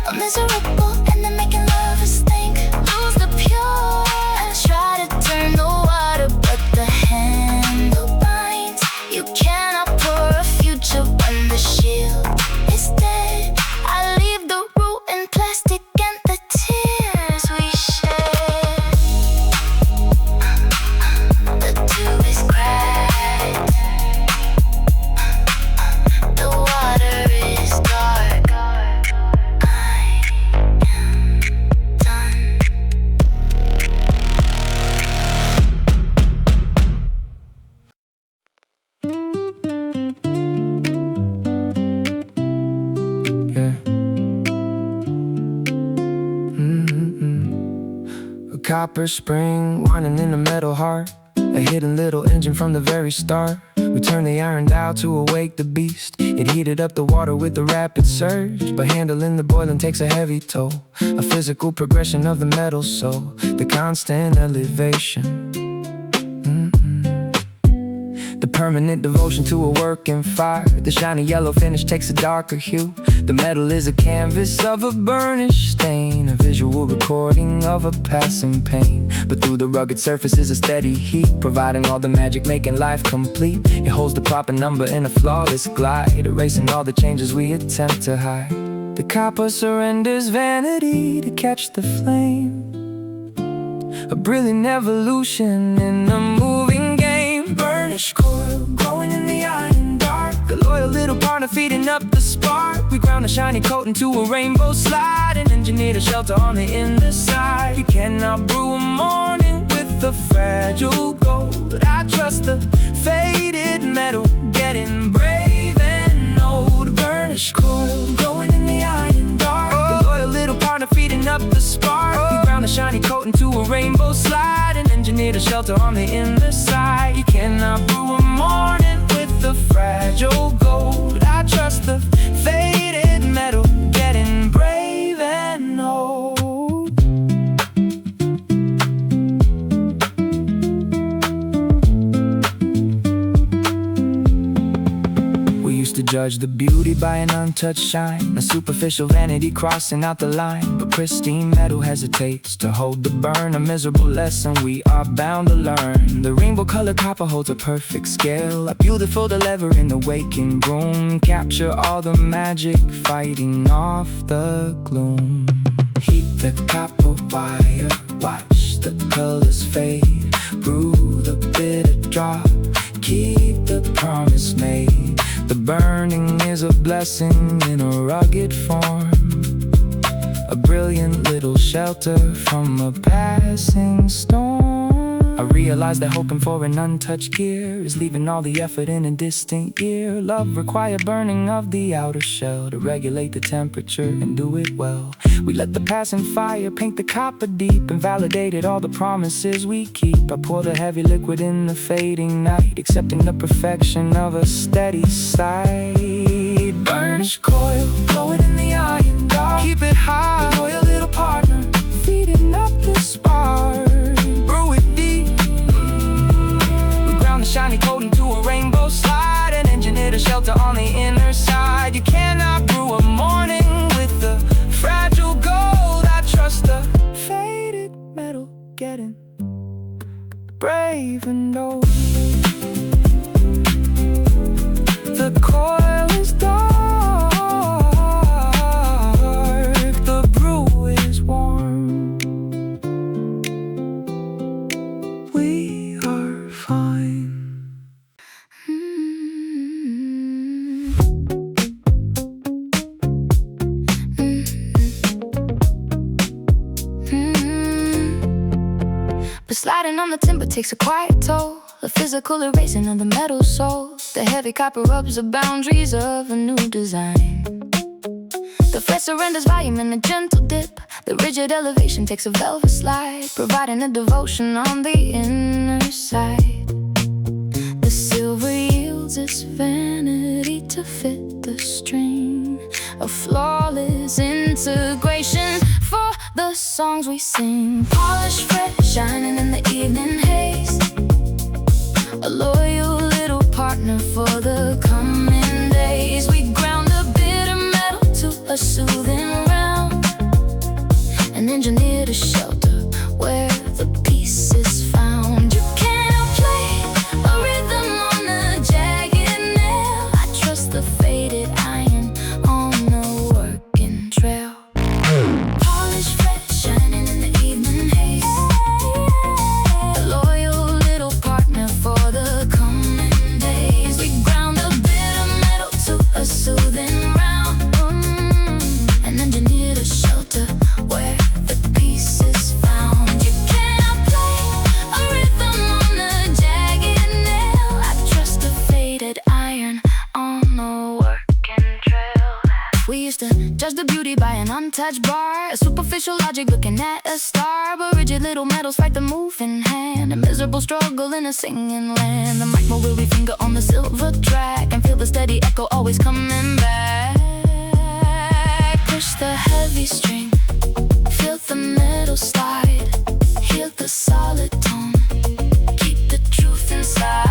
I'm miserable and I'm making love a stink. Lose the pure. I try to turn the water but the handle binds. You cannot pour a future when the shield is dead. I leave the rotten plastic and the tears we shed. The tube is cracked. The water is dark. I am done. Yeah. A copper spring winding in a metal heart, a hidden little engine from the very start. We turned the iron dial to awake the beast. It heated up the water with a rapid surge, but handling the boiling takes a heavy toll. A physical progression of the metal soul, the constant elevation. The permanent devotion to a working fire. The shiny yellow finish takes a darker hue. The metal is a canvas of a burnished stain, a visual recording of a passing pain. But through the rugged surface is a steady heat, providing all the magic, making life complete. It holds the proper number in a flawless glide, erasing all the changes we attempt to hide. The copper surrenders vanity to catch the flame, a brilliant evolution in a moving game. Burnished coil, glowing in the iron dark, a loyal little partner feeding up the spark. We ground a shiny coat into a rainbow slide, and engineered a shelter on the inner side. You cannot brew a morning with the fragile gold, but I trust the faded metal, getting brave and old. Burnished coil, glowing in the iron dark, a loyal little partner feeding up the spark. We ground a shiny coat into a rainbow slide, and engineered a shelter on the inner side. You cannot brew a morning with the fragile gold. I trust the faded metal, getting brave and old. We used to judge the beauty by an untouched shine, a superficial vanity crossing out the line. But pristine metal hesitates to hold the burn, a miserable lesson we are bound to learn. The rainbow colored copper holds a perfect scale, a beautiful deliver in the waking room. Capture all the magic, fighting off the gloom. Heat the copper wire, watch the colors fade, brew the bitter drop, keep the promise made. The burning is a blessing in a rugged form, a brilliant little shelter from a passing storm. I realize that hoping for an untouched gear is leaving all the effort in a distant year. Love require burning of the outer shell to regulate the temperature and do it well. We let the passing fire paint the copper deep and validated all the promises we keep. I pour the heavy liquid in the fading night, accepting the perfection of a steady sight. Burnished coil, blow it in the iron dark, keep it high, a loyal little partner, feeding up the spark. Brew it deep, we ground the shiny coat into a rainbow slide and engineer a shelter on the inner side. You cannot brew a morning with the fragile gold. I trust the faded metal getting brave and old. The coil is dark, the brew is warm. We are fine. But sliding on the timber takes a quiet toll, a physical erasing of the metal soul. The heavy copper rubs the boundaries of a new design. The fret surrenders volume in a gentle dip. The rigid elevation takes a velvet slide, providing a devotion on the inner side. The silver yields its vanity to fit the string, a flawless integration for the songs we sing. Polished fret shining in the evening haze, a loyal little partner for the coming days. We ground a bitter metal to a soothing round and engineered a shelter where the peace is found. You cannot play a rhythm on a jagged nail. I trust the faded iron on the working trail. Polished fret shining in the evening haze, a loyal little partner for the coming days. We ground a bitter metal to a soothing round and engineered a shelter where the peace is found. You cannot play a rhythm on a jagged nail. I trust the faded iron on the working trail. We used to judge the beauty by an untouched bar, a superficial logic looking at a star. But rigid little metals fight the moving hand, a miserable struggle in a singing land. The mic will we finger on the silver track and feel the steady echo always coming back. Push the heavy string, feel the metal slide, heal the solid tone, keep the truth inside.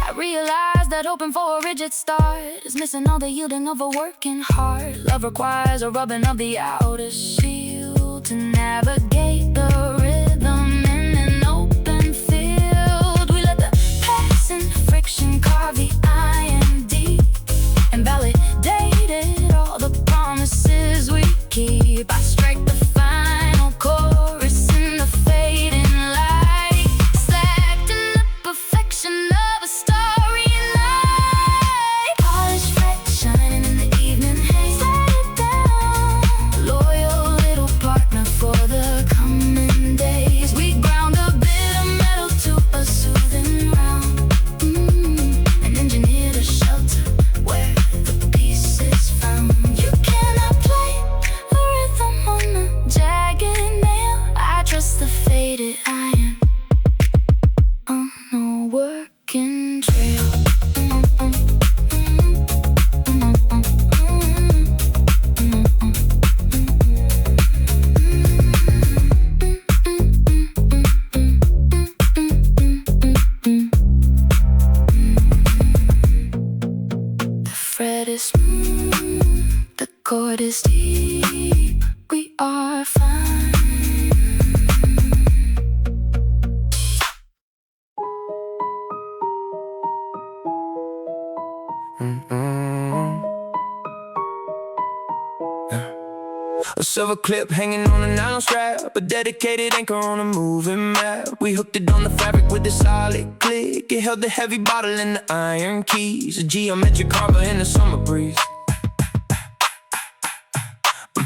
I realize that hoping for a rigid start is missing all the yielding of a working heart. Love requires a rubbing of the outer shield to navigate the rhythm in an open field. We let the passing friction carve the iron deep and validated all the promises we keep. I strike the final chorus in the fading light, stacked in the perfection of a starry night. Polished fret shining in the evening haze, set it down, loyal little partner for the coming days. We ground a bit of metal to a soothing round and engineered a shelter where the peace is found. You cannot play a rhythm on a jagged nail. I trust the faded iron on the working trail. The fret is smooth, the chord is deep. We are fine. A silver clip hanging on a nylon strap, a dedicated anchor on a moving map. We hooked it on the fabric with a solid click. It held the heavy bottle and the iron keys, a geometric harbor in the summer breeze.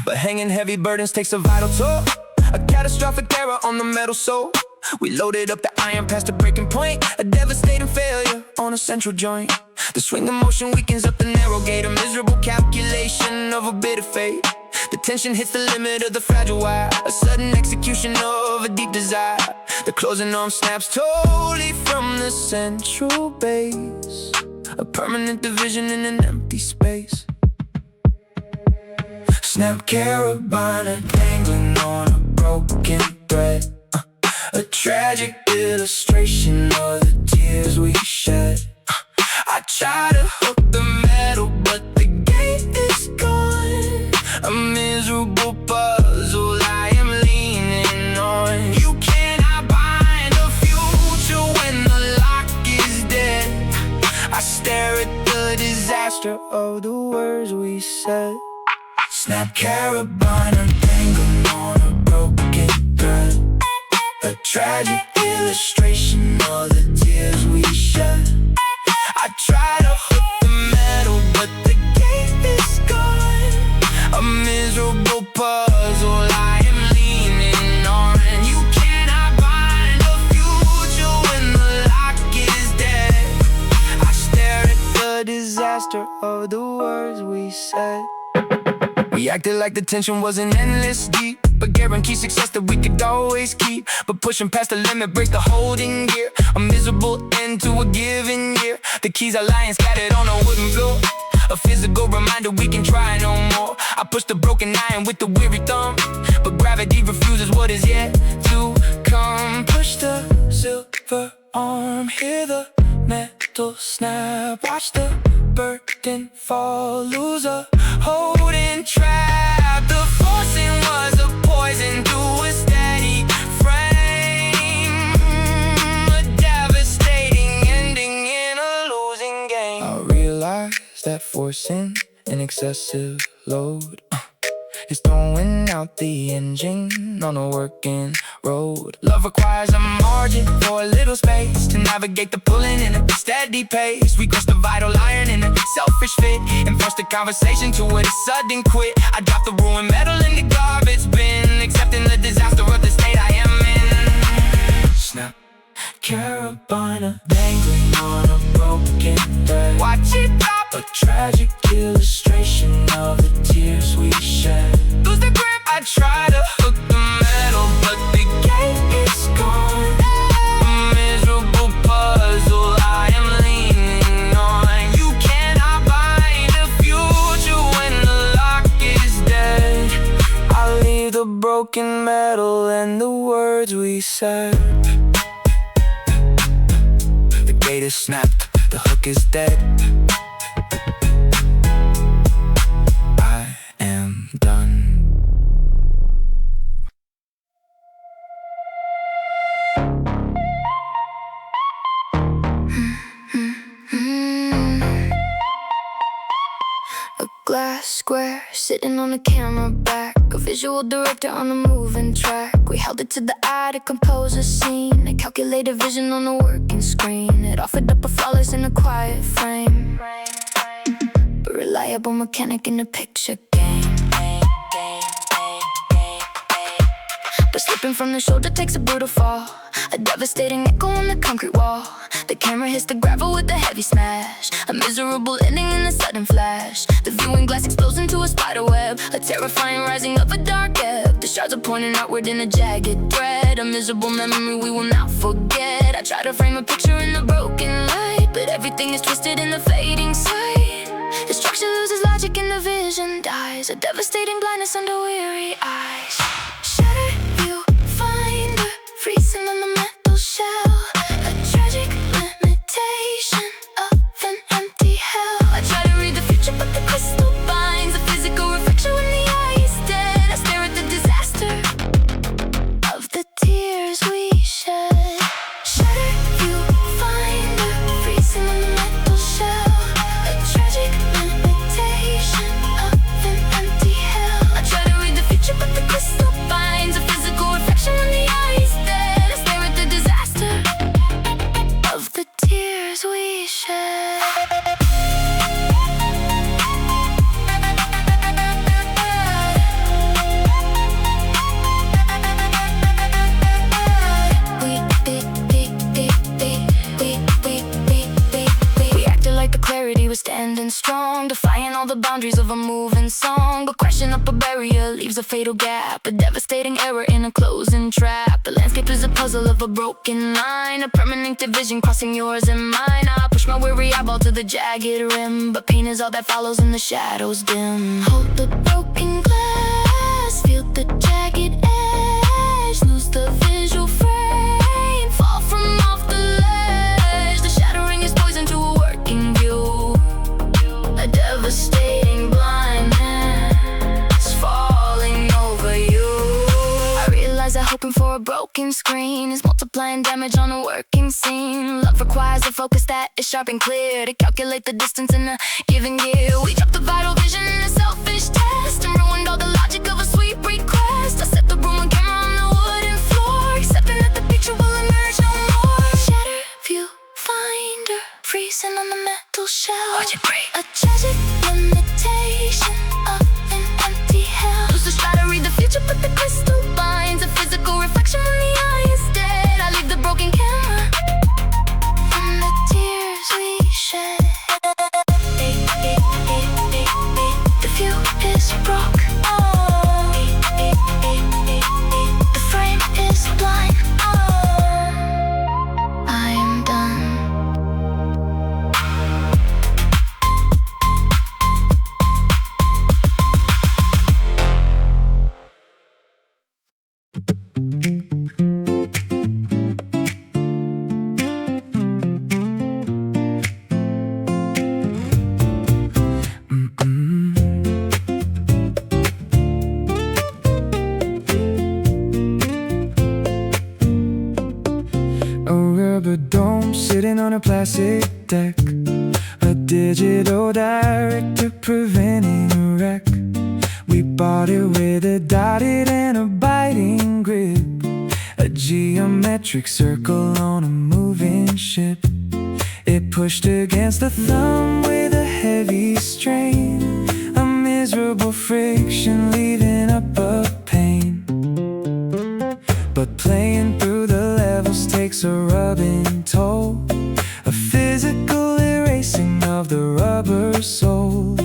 But hanging heavy burdens takes a vital toll, a catastrophic error on the metal sole. We loaded up the iron past the breaking point, a devastating failure on a central joint. The swing of motion weakens up the narrow gate, a miserable calculation of a bit of fate. The tension hits the limit of the fragile wire, a sudden execution of a deep desire. The closing arm snaps totally from the central base, a permanent division in an empty space. Snap carabiner dangling on a broken thread, a tragic illustration of the tears we shed. I try to hook the metal, but the gate is gone. A miserable puzzle I am leaning on. You cannot bind a future when the lock is dead. I stare at the disaster of the words we said. Snap carabiner dangling on a broken thread, a tragic illustration of the tears we shed. I try to hook the metal, but the gate is gone. A miserable puzzle I am leaning on. You cannot bind a future when the lock is dead. I stare at the disaster of the words we said. We acted like the tension wasn't endless deep, but guarantee success that we could always keep. But pushing past the limit breaks the holding gear, a miserable end to a given year. The keys are lying scattered on a wooden floor, a physical reminder we can try no more. I push the broken iron with the weary thumb, but gravity refuses what is yet to come. Push the silver arm, hear the metal snap, watch the burden fall, lose a holding trap. The forcing was a poison to a steady frame, a devastating ending in a losing game. I realize that forcing an excessive load is throwing out the engine on a working road. Love requires a margin for a little space to navigate the pulling in a steady pace. We cross the vital iron in a selfish fit and force the conversation to a sudden quit. I drop the ruined metal in the garbage bin, accepting the disaster of the state I am in. Snap carabiner dangling on a broken thread, watch it drop, a tragic illustration of the tears we shed. Lose the grip, I try to hook the metal, but the gate is gone. A miserable puzzle I am leaning on. You cannot bind a future when the lock is dead. I leave the broken metal and the words we said. The gate is snapped, the hook is dead. I am done. A glass square sitting on a camera back, a visual director on a moving track. We held it to the eye to compose a scene, a calculated vision on a working screen. It offered up a flawless and a quiet frame, a reliable mechanic in a picture game. But slipping from the shoulder takes a brutal fall, a devastating echo on the concrete wall. The camera hits the gravel with a heavy smash, a miserable ending in a sudden flash. The viewing glass explodes into a spider web, a terrifying rising of a dark ebb. The shards are pointing outward in a jagged thread, a miserable memory we will not forget. I try to frame a picture in the broken light, but everything is twisted in the fading sight. The structure loses logic and the vision dies, a devastating blindness under weary eyes. Shattered viewfinder, freezing on the metal shell, a tragic limitation of an empty hell. I try to read the future, but the crystal binds a physical reflection when the eye is dead. I stare at the disaster of the tears we shed. Shattered viewfinder, freezing on the metal shell, a tragic limitation of an empty hell. I try to read the future, were standing strong, defying all the boundaries of a moving song. But crashing up a barrier leaves a fatal gap, a devastating error in a closing trap. The landscape is a puzzle of a broken line, a permanent division crossing yours and mine. I push my weary eyeball to the jagged rim, but pain is all that follows when the shadows dim. Hold the broken glass, feel the jagged edge, lose the visual frame, fall from off the ledge. The shattering is poison to a working view, a devastating blindness falling over you. I realize that hoping for a broken screen is multiplying damage on a working scene. Love requires a focus that is sharp and clear to calculate the distance in a given year. We dropped the vital vision in a selfish test and ruined all the logic of a sweet request. I set the broom and camera on the wooden floor, accepting that the picture will emerge no more. Shatter, viewfinder, freezing on the metal shelf. Watch it break. A tragic limitation of an empty hell. Lose the strata, read the future, but the crystal binds a physical reflection when the eye is dead. I leave the broken camera and the tears we shed. The view is broke. The frame is blind. I am done. A rubber dome sitting on a plastic deck, a digital director preventing a wreck. We bought it with a dotted and a biting grip, a geometric circle on a moving ship. It pushed against the thumb with a heavy strain, a miserable friction leaving up a pain. But playing through the levels takes a rubbing toll, a physical erasing of the rubber sole.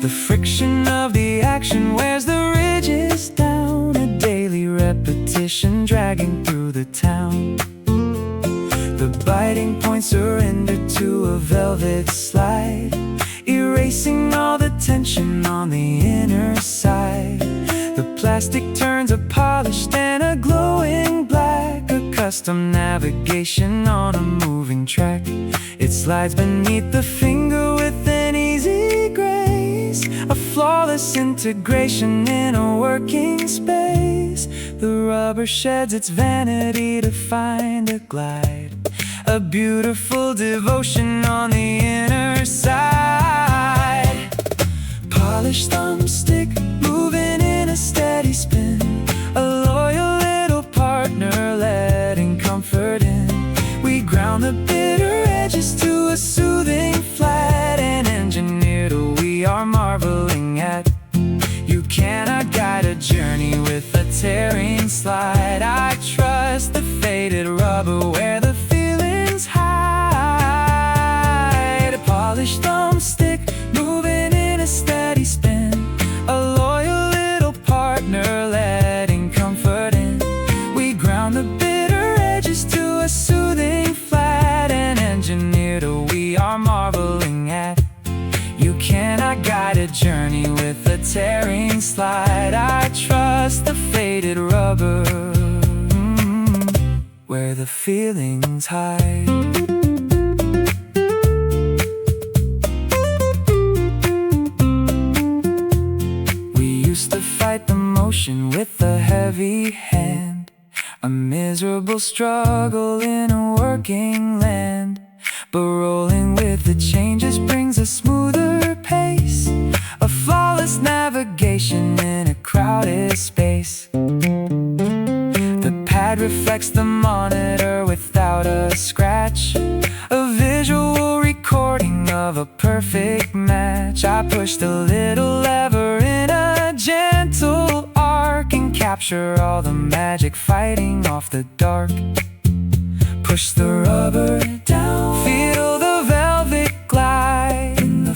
The friction of the action wears the ridges down, a daily repetition dragging through the town. The biting point surrendered to a velvet slide, erasing all the tension on the inner side. The plastic turns a polished and a glowing black, a custom navigation on a moving track. It slides beneath the finger with an easy grace, a flawless integration in a working space. The rubber sheds its vanity to find a glide, a beautiful devotion on the inner side. Polished thumbstick moving in a steady spin, a loyal little partner letting comfort in. We ground the bitter edges to a soothing flat, and engineered we are marveling at. You cannot guide a journey with a tearing slide. I trust the faded rubber where the feelings hide. A polished thumbstick moving in a steady spin, a loyal little partner letting comfort in. We ground the bitter edges to a soothing flat, and engineered we are marveling at. You cannot guide a journey with a tearing slide. I trust the faded rubber where the feelings hide. We used to fight the motion with a heavy hand, a miserable struggle in a working land. But rolling with the changes brings a smoother pace, a flawless navigation in a crowded space. The pad reflects the monitor without a scratch, a visual recording of a perfect match. I pushed a little lever in a gentle arc and capture all the magic fighting off the dark. Push the rubber down, feel the velvet glide in the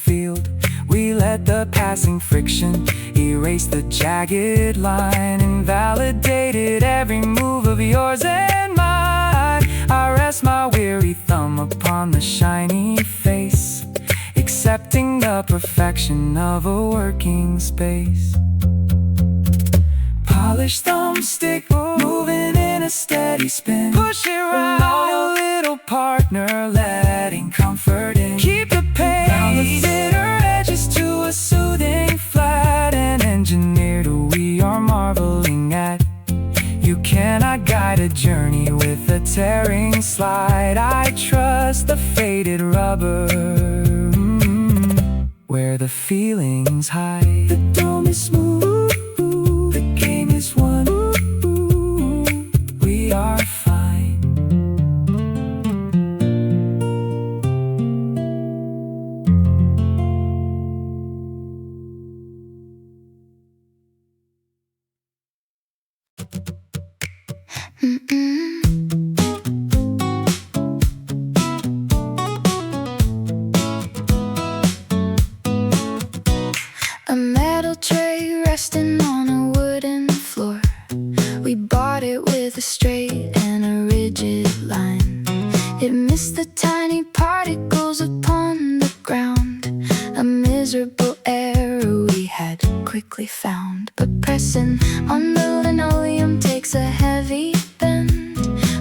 field. We let the passing friction erase the jagged line, invalidated every move of yours and mine. I rest my weary thumb upon the shiny face, accepting the perfection of a working space. Polished thumbstick, moving in a steady spin. Push it right, loyal little partner, letting comfort in. Keep the pace, round the thinner edges to a soothing flat, and engineered we are marveling at. You cannot guide a journey with a tearing slide. I trust the faded rubber, where the feelings hide. The dome is smooth, the game is won, we are fine. A metal tray resting on a wooden floor. We bought it with a straight and a rigid line. It missed the tiny particles upon the ground, a miserable error we had quickly found. But pressing on the linoleum takes a heavy bend.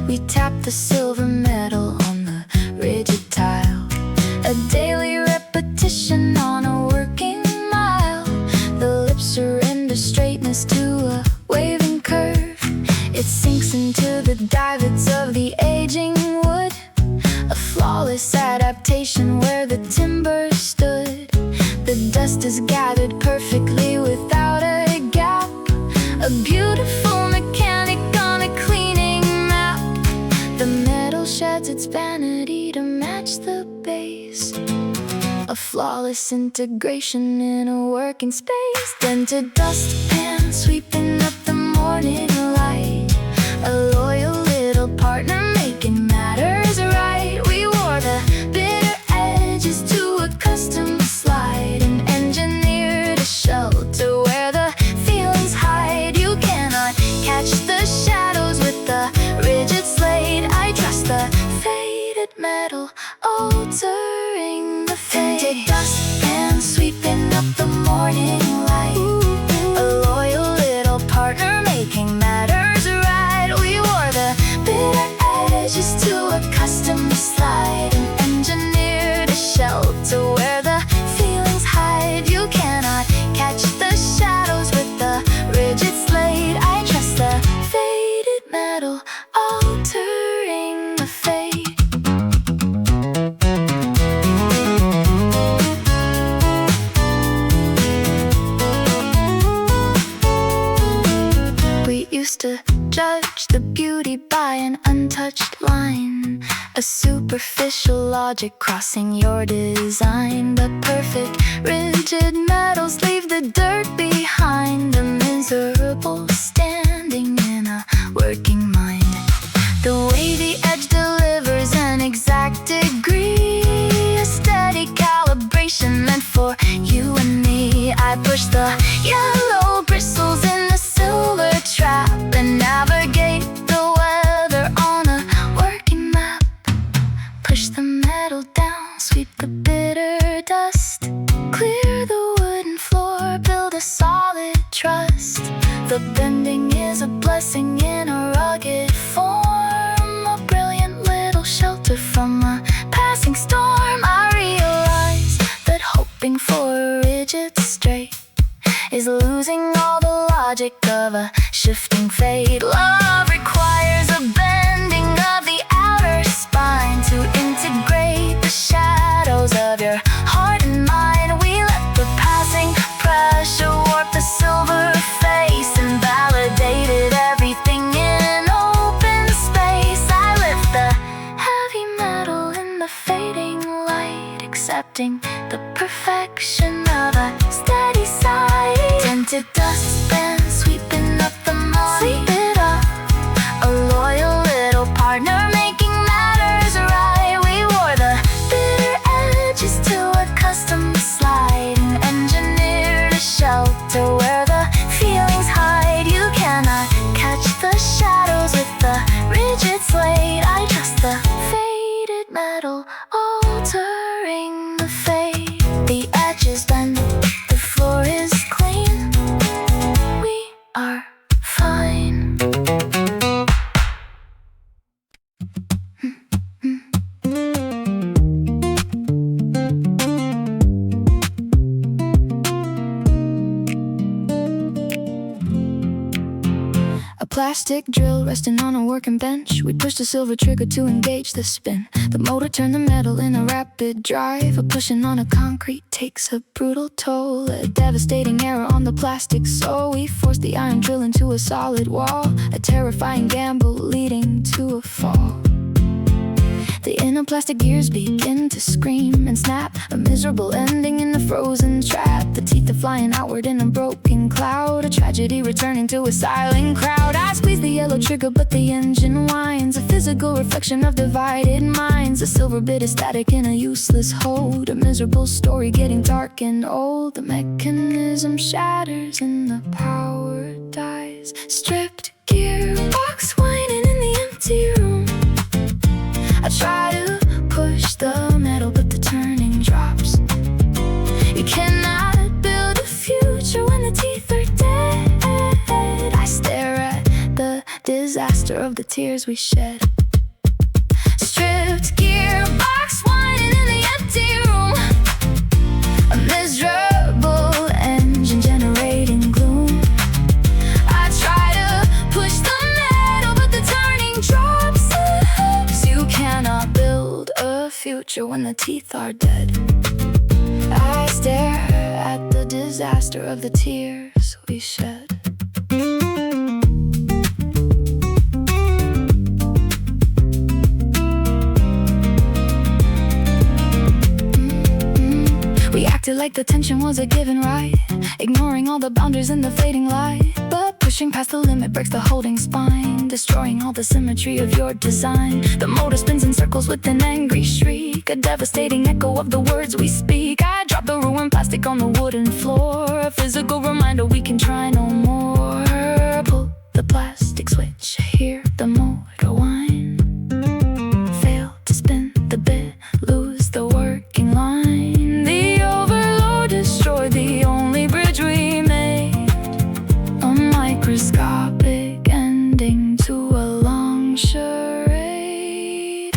We tap the silver metal on the rigid tile, a daily repetition on a working mile. The lips surrender straightness to a waving curve. It sinks into the divots of the aging wood, a flawless adaptation where the timber stood. The dust is gathered perfectly without a gap, a beautiful mechanic on a cleaning map. The metal sheds its vanity to match the base, a flawless integration in a working space. Dented dustpan sweeping up the morning light, a loyal little partner making matters right. We wore the bitter edges to a custom slide, and engineered a shelter where the feelings hide. You cannot catch the shadows with the rigid slate. I trust the faded metal altering the fade. Dented dustpan sweeping up the morning light, a loyal little partner making matters right. We wore the bitter edges to a custom slide, and engineered a shelter where the feelings hide. You cannot catch the shadows with the rigid slate. I trust the faded metal altering the fade. We used to judge the beauty by an untouched line, a superficial logic crossing your design. But perfect rigid metals leave the dirt behind, a miserable standing in a working mind. The way the edge delivers an exact degree, a steady calibration meant for you and me. I push the yellow bristles in the silver trap and navigate the weather on a working map. Push the metal down, sweep the bitter dust, clear the wooden floor, build a solid trust. The bending is a blessing in a rugged form, a brilliant little shelter from a passing storm. I realize that hoping for a rigid straight is losing all the logic of a shifting fate. Love requires a bending of the outer spine to integrate the shadows of your heart and mind. We let the passing pressure warp the silver face, and validated everything in open space. I lift the heavy metal in the fading light, accepting the perfection of a steady side. Dented dustpan sweeping up the morning. Sweep it up, a loyal little partner making matters right. We wore the bitter edges to a custom touch is done, the floor is clean. We are fine. A plastic drill resting on a working bench. We push the silver trigger to engage the spin. The motor turned the metal in a rapid drive. A pushing on a concrete takes a brutal toll. A devastating error on the plastic, so we force the iron drill into a solid wall. A terrifying gamble leading to a fall. The inner plastic gears begin to scream and snap. A miserable ending in a frozen trap. The teeth are flying outward in a broken cloud. A tragedy returning to a silent crowd. I squeeze the yellow trigger but the engine whines. A physical reflection of divided minds. A silver bit is static in a useless hold. A miserable story getting dark and old. The mechanism shatters and the power dies. Stripped gearbox whining in the empty room. I try to push the metal but the turning drops. You cannot build a future when the teeth are dead. I stare at the disaster of the tears we shed. Stripped gearbox whining in the empty room. A miserable engine generating gloom. I try to push the metal but the turning drops. You cannot build a future when the teeth are dead. I stare at the disaster of the tears we shed. We acted like the tension was a given right, ignoring all the boundaries in the fading light. But pushing past the limit breaks the holding spine, destroying all the symmetry of your design. The motor spins in circles with an angry shriek, a devastating echo of the words we speak. I drop the ruined plastic on the wooden floor, a physical reminder we can try no more. Pull the plastic switch, hear the motor whine. Fail to spin the bit, lose the working line. The overload destroyed the only bridge we made. A microscopic ending to a long charade.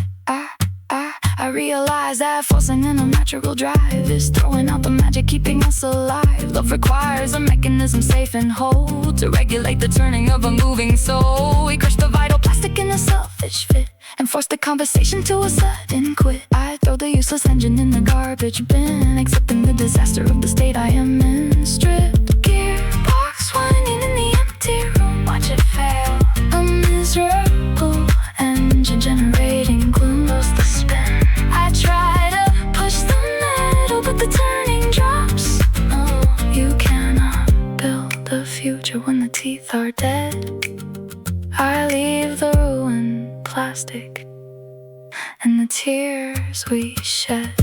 I realize that forcing an unnatural drive is throwing out the magic, keeping us alive. Love requires a mechanism safe and whole to regulate the turning of a moving soul. We crush the vital plastic in a selfish fit and force the conversation to a sudden quit. I throw the useless engine in the garbage bin, accepting the disaster of the state I am in. Stripped gearbox whining in the empty room, watch it fail. A miserable engine generating gloom. Lose the spin. I try to push the metal but the turning drops. No, you cannot build a future when the teeth are dead. I leave the ruined plastic and the tears we shed.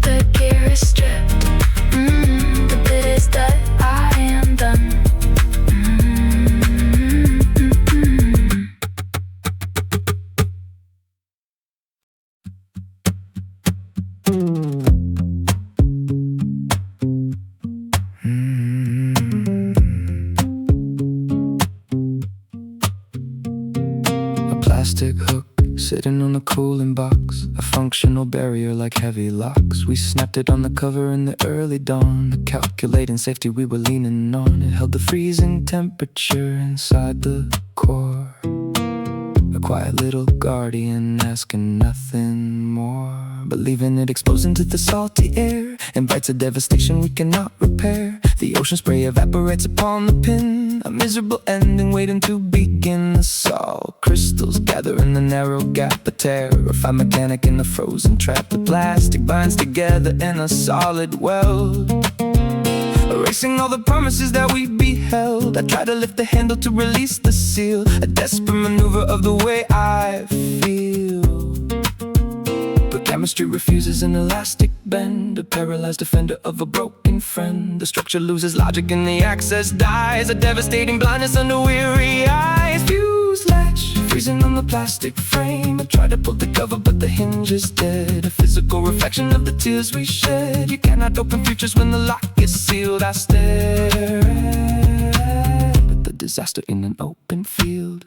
The gear is stripped, the bit is dead, I am done. Plastic hook sitting on a cooling box, a functional barrier like heavy locks. We snapped it on the cover in the early dawn, calculating safety we were leaning on. It held the freezing temperature inside the core, a quiet little guardian asking nothing more, but leaving it exposed into the salty air, invites a devastation we cannot repair. The ocean spray evaporates upon the pin, a miserable ending waiting to begin. The salt crystals gather in the narrow gap, a terrified mechanic in the frozen trap. The plastic binds together in a solid weld, erasing all the promises that we beheld. I try to lift the handle to release the seal, a desperate maneuver of the way I feel. But chemistry refuses an elastic bend, a paralyzed defender of a broken friend. The structure loses logic and the access dies, a devastating blindness under weary eyes. Fuselage freezing on the plastic frame. I try to pull the cover but the hinge is dead. A physical reflection of the tears we shed. You cannot open futures when the lock is sealed. I stare at the disaster in an open field.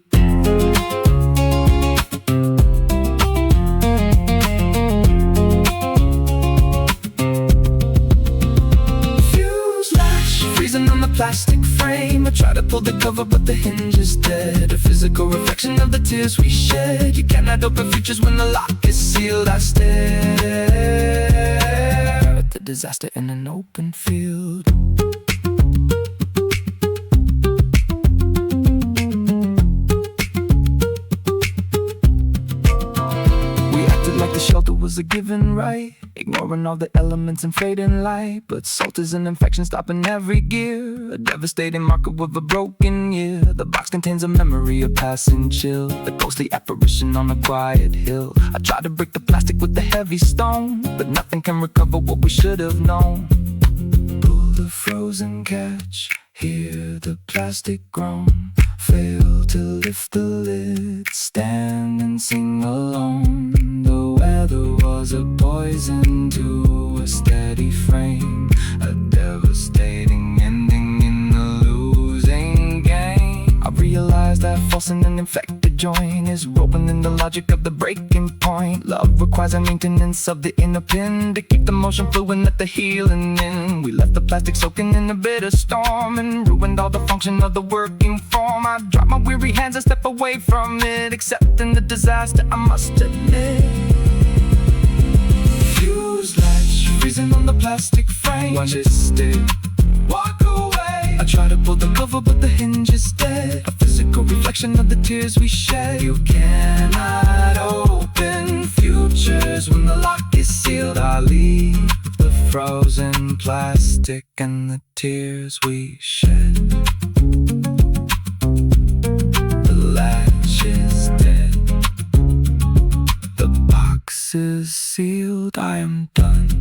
Plastic frame. I try to pull the cover but the hinge is dead. A physical reflection of the tears we shed. You cannot open futures when the lock is sealed. I stare at the disaster in an open field. We acted like the shelter was a given right, ignoring all the elements and fading light. But salt is an infection stopping every gear, a devastating marker of a broken year. The box contains a memory of passing chill, a ghostly apparition on a quiet hill. I try to break the plastic with the heavy stone, but nothing can recover what we should have known. Pull the frozen catch, hear the plastic groan. Fail to lift the lid, stand and sing alone. The weather was a poison to a steady frame, a devastating ending in the losing game. I realized that forcing an infected joint is broken in the logic of the breaking point. Love requires a maintenance of the inner pin to keep the motion fluid and let the healing in. We left the plastic soaking in a bitter storm and ruined all the function of the working form. I dropped my weary hands and step away from it, accepting the disaster I must admit. Fuse latch, freezing on the plastic frame. Watch it stick, walk away. I try to pull the cover but the hinge is dead, a physical reflection of the tears we shed. You cannot open futures when the lock is sealed. I leave the frozen plastic and the tears we shed. The latch is dead, the box is sealed. I am done.